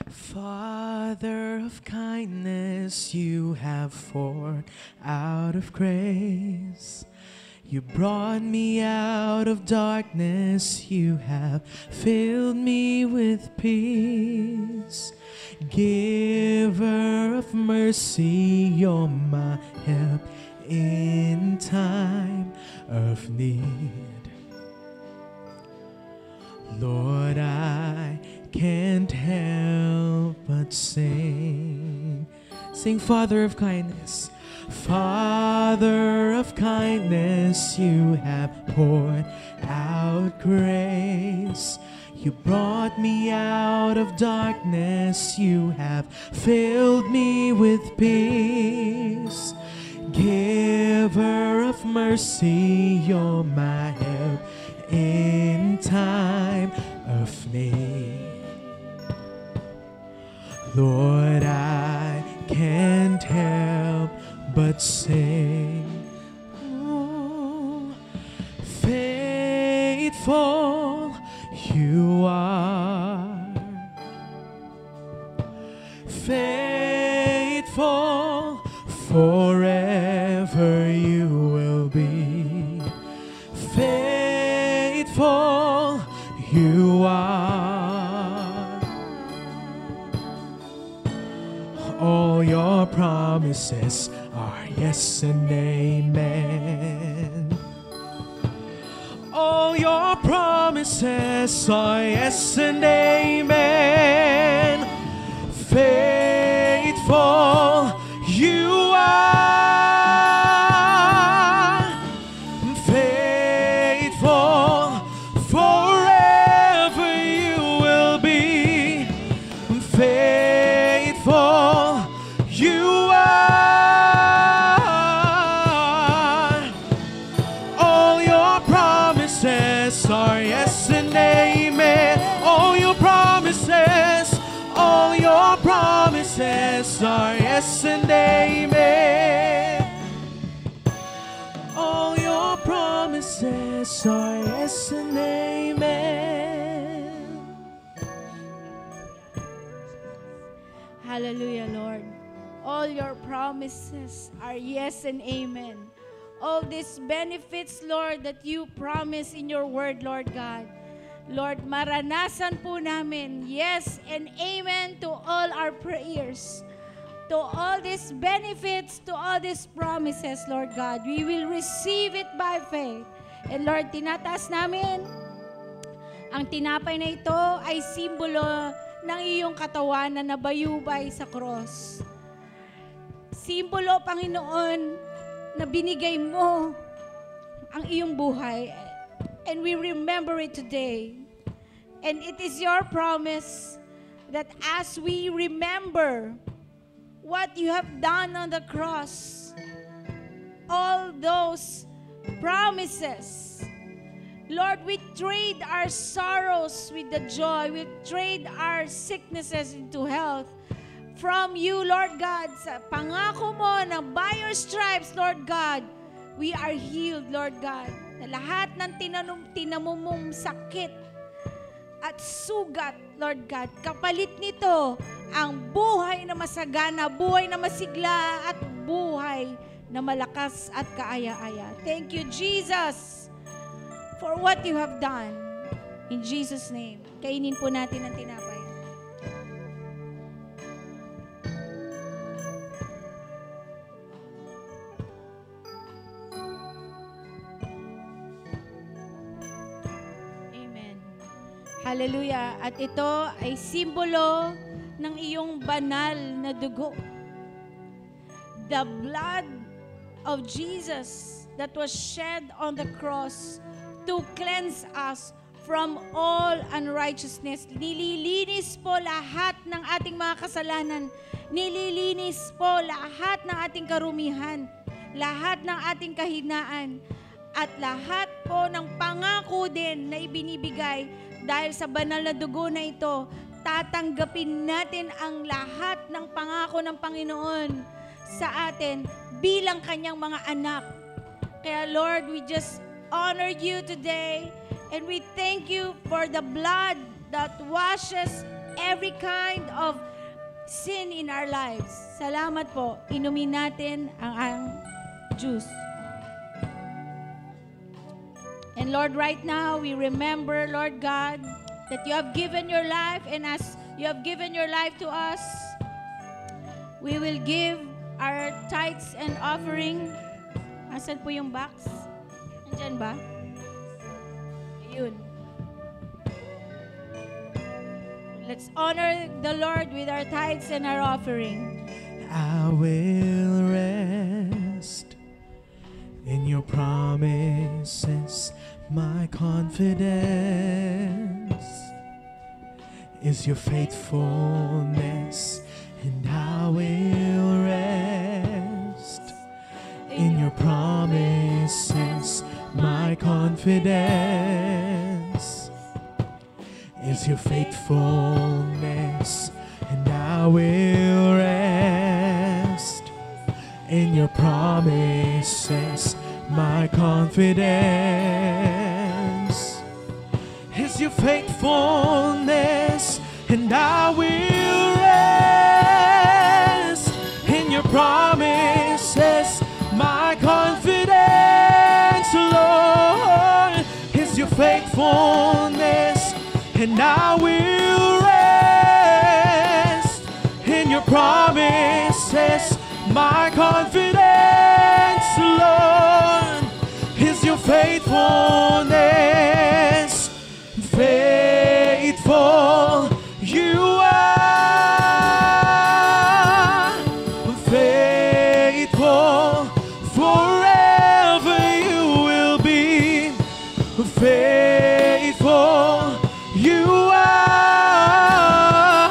Father of kindness, you have poured out of grace. You brought me out of darkness, you have filled me with peace. Giver of mercy, you're my help in time of need. Lord, I can't help but sing. Sing, Father of kindness. Father of kindness, you have poured out grace. You brought me out of darkness, you have filled me with peace. Giver of mercy, you're my help in time of need. Lord, I can't help but sing. Oh, faithful you are faithful, forever you will be faithful, you are. All your promises are yes and amen. All your promises are yes and amen. Faithful you are, faithful, forever you will be faithful, you are. All your promises are yes and amen. All your promises, all your promises are yes and amen. All your promises are yes and amen. Hallelujah, Lord. All your promises are yes and amen. All these benefits, Lord, that you promise in your word, Lord God. Lord, maranasan po namin, yes and amen to all our prayers, to all these benefits, to all these promises, Lord God. We will receive it by faith. And Lord, tinataas namin, ang tinapay na ito ay simbolo ng iyong katawan na nabayubay sa cross. Simbolo, Panginoon, na binigay mo ang iyong buhay. And we remember it today. And it is your promise that as we remember what you have done on the cross, all those promises, Lord, we trade our sorrows with the joy. We trade our sicknesses into health from you, Lord God. Sa pangako mo na by your stripes, Lord God, we are healed, Lord God. Na lahat ng tinamumong sakit at sugat, Lord God, kapalit nito ang buhay na masagana, buhay na masigla, at buhay na malakas at kaaya-aya. Thank you, Jesus, for what you have done. In Jesus' name, kainin po natin ang tinapay. Hallelujah. At ito ay simbolo ng iyong banal na dugo. The blood of Jesus that was shed on the cross to cleanse us from all unrighteousness. Nililinis po lahat ng ating mga kasalanan. Nililinis po lahat ng ating karumihan. Lahat ng ating kahinaan. At lahat po ng pangako din na ibinibigay dahil sa banal na dugo na ito, tatanggapin natin ang lahat ng pangako ng Panginoon sa atin bilang kanyang mga anak. Kaya Lord, we just honor you today and we thank you for the blood that washes every kind of sin in our lives. Salamat po. Inumin natin ang juice. And Lord, right now, we remember, Lord God, that you have given your life, and as you have given your life to us, we will give our tithes and offering. Asan po yung box? Nandyan ba? Ayun. Let's honor the Lord with our tithes and our offering. I will rest in your promises. My confidence is your faithfulness, and I will rest in your promises. My confidence is your faithfulness, and I will rest in your promises. My confidence is your faithfulness, and I will rest in your promises. My confidence, Lord, is your faithfulness, and I will rest in your promises. My confidence, Lord, is your faithfulness. Faithful you are, faithful forever you will be. Faithful you are.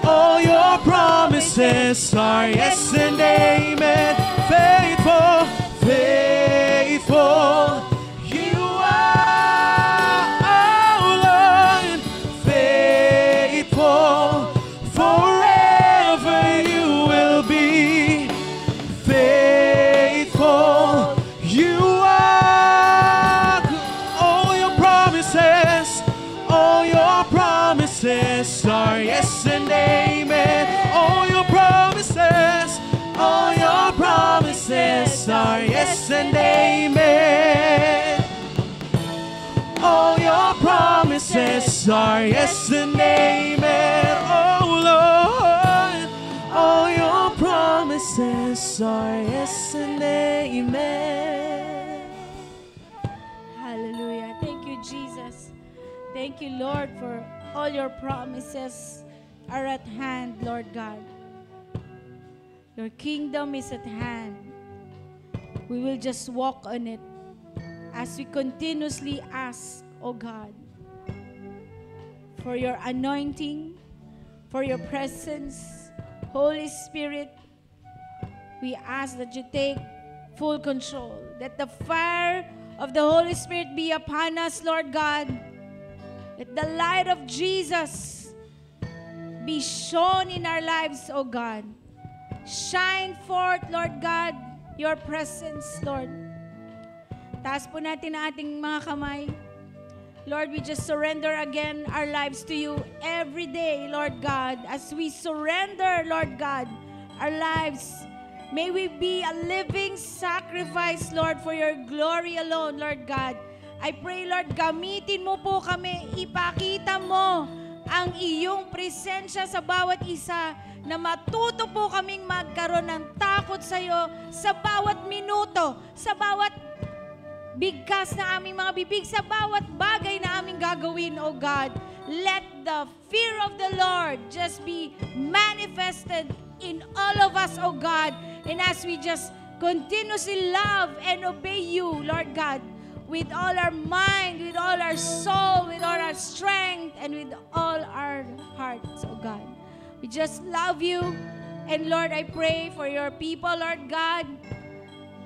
All your promises are yes and amen. Faithful, faithful you are, oh Lord. Faithful forever you will be. Faithful you are. All your promises are yes and amen. All your promises are yes and amen. All your promises are yes and amen. Oh Lord, all your promises are yes and amen. Hallelujah. Thank you, Jesus. Thank you, Lord, for all your promises are at hand, Lord God. Your kingdom is at hand. We will just walk on it as we continuously ask, oh God, for your anointing, for your presence. Holy Spirit, we ask that you take full control, that the fire of the Holy Spirit be upon us, Lord God. Let the light of Jesus be shown in our lives, oh God. Shine forth, Lord God, your presence, Lord. Taas po natin ang ating mga kamay. Lord, we just surrender again our lives to you every day, Lord God. As we surrender, Lord God, our lives, may we be a living sacrifice, Lord, for your glory alone, Lord God. I pray, Lord, gamitin mo po kami, ipakita mo ang iyong presensya sa bawat isa, na matuto po kaming magkaroon ng takot sa iyo sa bawat minuto, sa bawat bigkas na aming mga bibig, sa bawat bagay na aming gagawin, O God. Let the fear of the Lord just be manifested in all of us, O God. And as we just continuously love and obey you, Lord God, with all our mind, with all our soul, with all our strength, and with all our hearts, O God. We just love you. And Lord, I pray for your people, Lord God.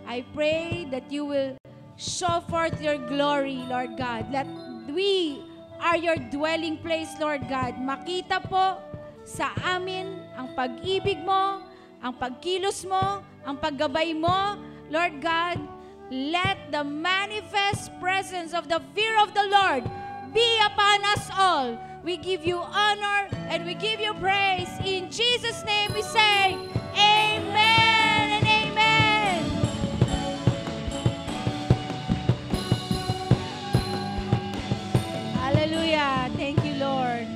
I pray that you will show forth your glory, Lord God. That we are your dwelling place, Lord God. Makita po sa amin ang pag-ibig mo, ang pagkilos mo, ang paggabay mo, Lord God. Let the manifest presence of the fear of the Lord be upon us all. We give you honor and we give you praise. In Jesus' name we say, Amen and Amen. Hallelujah. Thank you, Lord.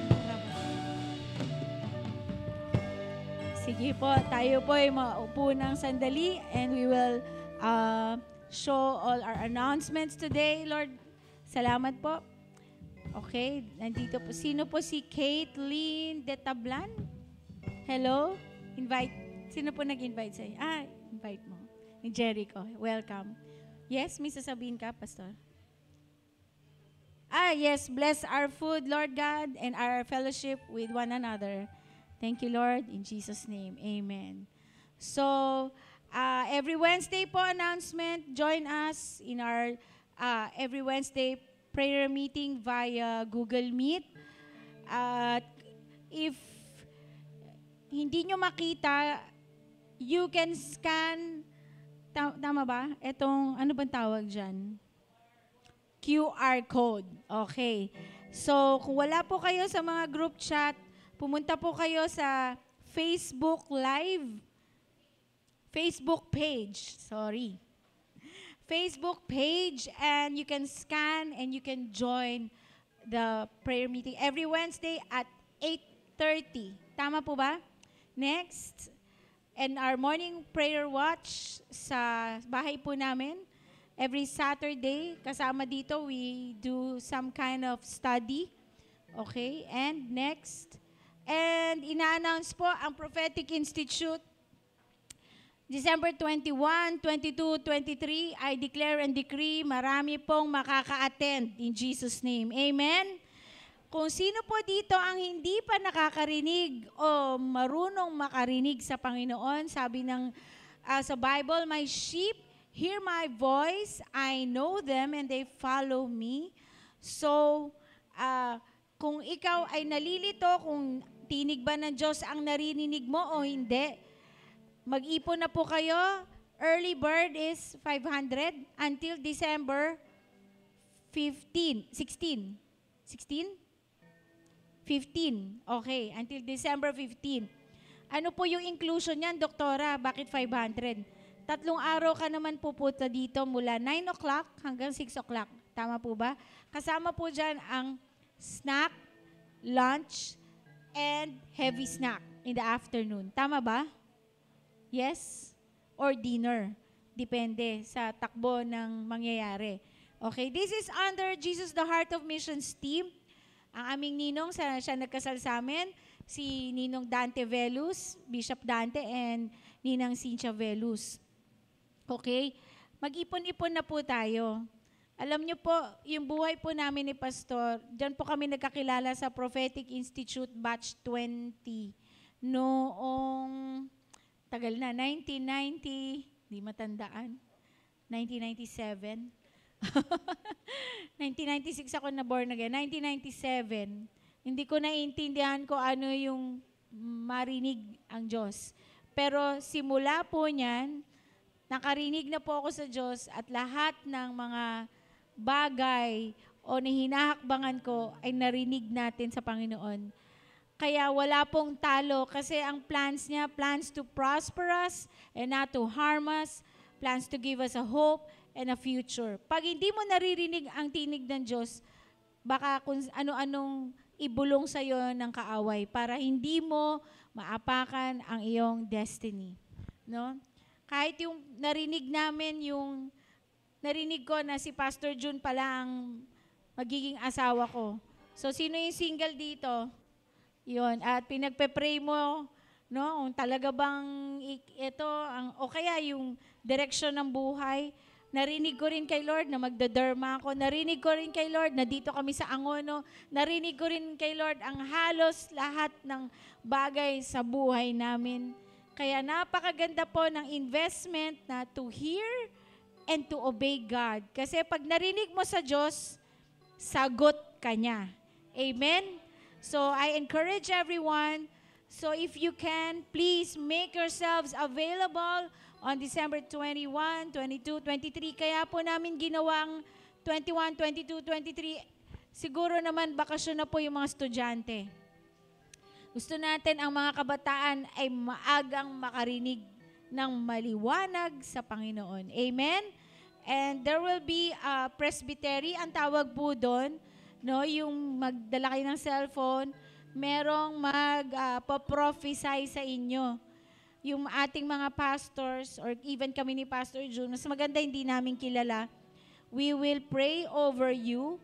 Sige po, tayo po ay maupo ng sandali and we will show all our announcements today, Lord. Salamat po. Okay, nandito po. Sino po si Caitlin de Tablan? Hello? Invite. Sino po nag-invite sa'yo? Invite mo. Ni Jericho. Welcome. Yes, may sasabihin ka, Pastor? Yes. Bless our food, Lord God, and our fellowship with one another. Thank you, Lord. In Jesus' name, amen. So, every Wednesday po announcement, join us in our every Wednesday prayer meeting via Google Meet. At if hindi nyo makita, you can scan, tama ba? Etong, ano bang tawag dyan? QR code. Okay. So, kung wala po kayo sa mga group chat, pumunta po kayo sa Facebook Live, Facebook page, Facebook page, and you can scan and you can join the prayer meeting every Wednesday at 8:30. Tama po ba? Next, and our morning prayer watch sa bahay po namin, every Saturday, kasama dito, we do some kind of study. Okay, and next, and ina-announce po ang Prophetic Institute, December 21, 22, 23, I declare and decree, marami pong makaka-attend in Jesus' name. Amen? Kung sino po dito ang hindi pa nakakarinig o marunong makarinig sa Panginoon, sabi ng sa Bible, my sheep hear my voice, I know them, and they follow me. So, kung ikaw ay nalilito, kung tinig ba ng Diyos ang naririnig mo o hindi, mag-ipon na po kayo. Early bird is 500 until December 16. 15? 15. Okay, until December 15. Ano po yung inclusion niyan, Doktora? Bakit 500? 3 araw ka naman pupunta dito mula 9 o'clock hanggang 6 o'clock. Tama po ba? Kasama po dyan ang snack, lunch, and heavy snack in the afternoon. Tama ba? Yes? Or dinner. Depende sa takbo ng mangyayari. Okay, this is under Jesus the Heart of Missions team. Ang aming ninong, siya nagkasal sa amin, si Ninong Dante Velus, Bishop Dante, and Ninang Cynthia Velus. Okay? Mag-ipon-ipon na po tayo. Alam niyo po, yung buhay po namin ni Pastor, dyan po kami nagkakilala sa Prophetic Institute Batch 20 noong tagal na, 1990, di matandaan, 1997. 1996 ako na born again, 1997. Hindi ko naiintindihan ko ano yung marinig ang Diyos. Pero simula po niyan, nakarinig na po ako sa Diyos at lahat ng mga bagay o hinahakbangan ko ay narinig natin sa Panginoon. Kaya wala pong talo kasi ang plans niya, plans to prosper us and not to harm us, plans to give us a hope and a future. Pag hindi mo naririnig ang tinig ng Diyos, baka kung ano-anong ibulong sa iyo ng kaaway para hindi mo maapakan ang iyong destiny. No? Kahit yung narinig namin, yung narinig ko na si Pastor June pala ang magiging asawa ko. So, sino yung single dito? Yun, at pinagpe-pray mo, no, kung talaga bang ito, o kaya yung direksyon ng buhay. Narinig ko rin kay Lord na magdaderma ako. Narinig ko rin kay Lord na dito kami sa Angono. Narinig ko rin kay Lord ang halos lahat ng bagay sa buhay namin. Kaya napakaganda po ng investment na to hear and to obey God. Kasi pag narinig mo sa Diyos, sagot ka niya. Amen? So, I encourage everyone, so if you can, please make yourselves available on December 21, 22, 23. Kaya po namin ginawang 21, 22, 23. Siguro naman bakasyon na po yung mga estudyante. Gusto natin ang mga kabataan ay maagang makarinig ng maliwanag sa Panginoon. Amen? And there will be a presbytery, ang tawag po doon, no, yung magdala kayo ng cellphone, merong mag-prophesy sa inyo. Yung ating mga pastors, or even kami ni Pastor June, mas maganda hindi namin kilala, we will pray over you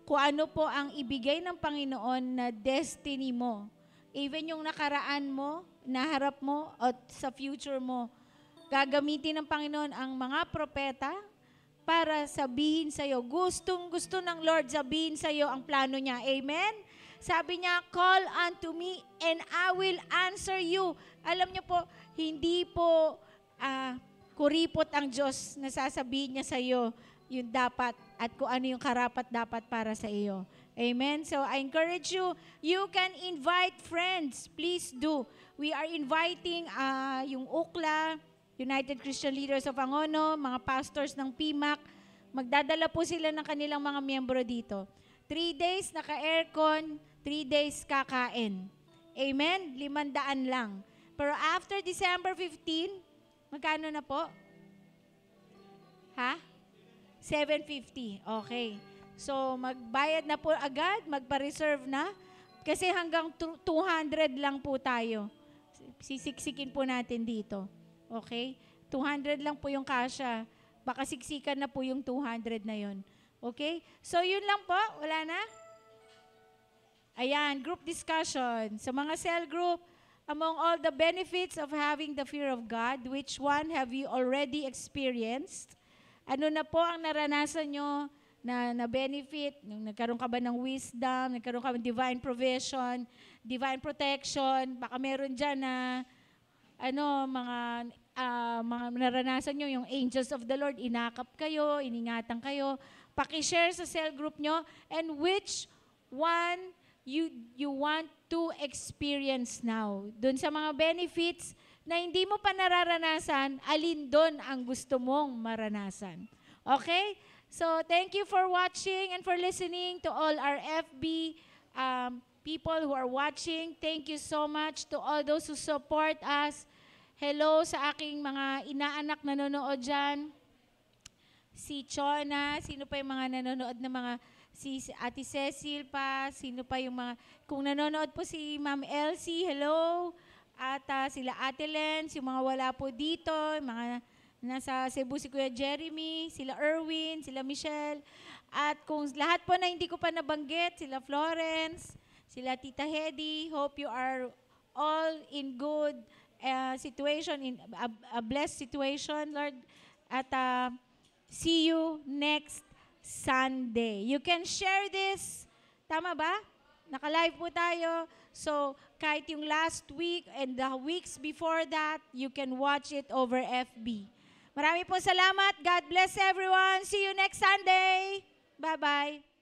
kung ano po ang ibigay ng Panginoon na destiny mo. Even yung nakaraan mo, naharap mo, at sa future mo, gagamitin ng Panginoon ang mga propeta para sabihin sa'yo, gustong-gusto ng Lord sabihin sa'yo ang plano niya. Amen? Sabi niya, call unto me and I will answer you. Alam niyo po, hindi po kuripot ang Diyos na sasabihin niya sa'yo yung dapat at kung ano yung karapat dapat para sa iyo. Amen? So I encourage you, you can invite friends. Please do. We are inviting yung UCLA, United Christian Leaders of Angono, mga pastors ng PMAC, Magdadala po sila ng kanilang mga miyembro dito. 3 days naka-aircon, 3 days kakain. Amen? 500 lang. Pero after December 15, magkano na po? Ha? 750. Okay. So, magbayad na po agad, magpa-reserve na. Kasi hanggang 200 lang po tayo. Sisiksikin po natin dito. Okay? 200 lang po yung kasya. Baka siksikan na po yung 200 na yon. Okay? So, yun lang po. Wala na? Ayan, group discussion. Sa mga cell group, among all the benefits of having the fear of God, which one have you already experienced? Ano na po ang naranasan nyo na benefit? Nagkaroon ka ba ng wisdom? Nagkaroon ka ng divine provision, divine protection? Baka meron dyan na mga naranasan nyo, yung angels of the Lord, inakap kayo, iningatan kayo. Paki-share sa cell group nyo. And which one you want to experience now? Doon sa mga benefits na hindi mo pa nararanasan, alin doon ang gusto mong maranasan? Okay? So, thank you for watching and for listening to all our FB people who are watching. Thank you so much to all those who support us. Hello sa aking mga inaanak na nanonood dyan. Si Chona, sino pa yung mga nanonood na mga, si Ate Cecil pa, sino pa yung mga, kung nanonood po si Ma'am Elsie, hello. At sila Ate Lens, yung mga wala po dito, yung mga nasa Cebu, si Kuya Jeremy, sila Erwin, sila Michelle. At kung lahat po na hindi ko pa nabanggit, sila Florence, sila Tita Hedy, hope you are all in good situation, in a blessed situation, Lord. At see you next Sunday. You can share this. Tama ba? Naka-live po tayo. So, kahit yung last week and the weeks before that, you can watch it over FB. Marami po salamat. God bless everyone. See you next Sunday. Bye-bye.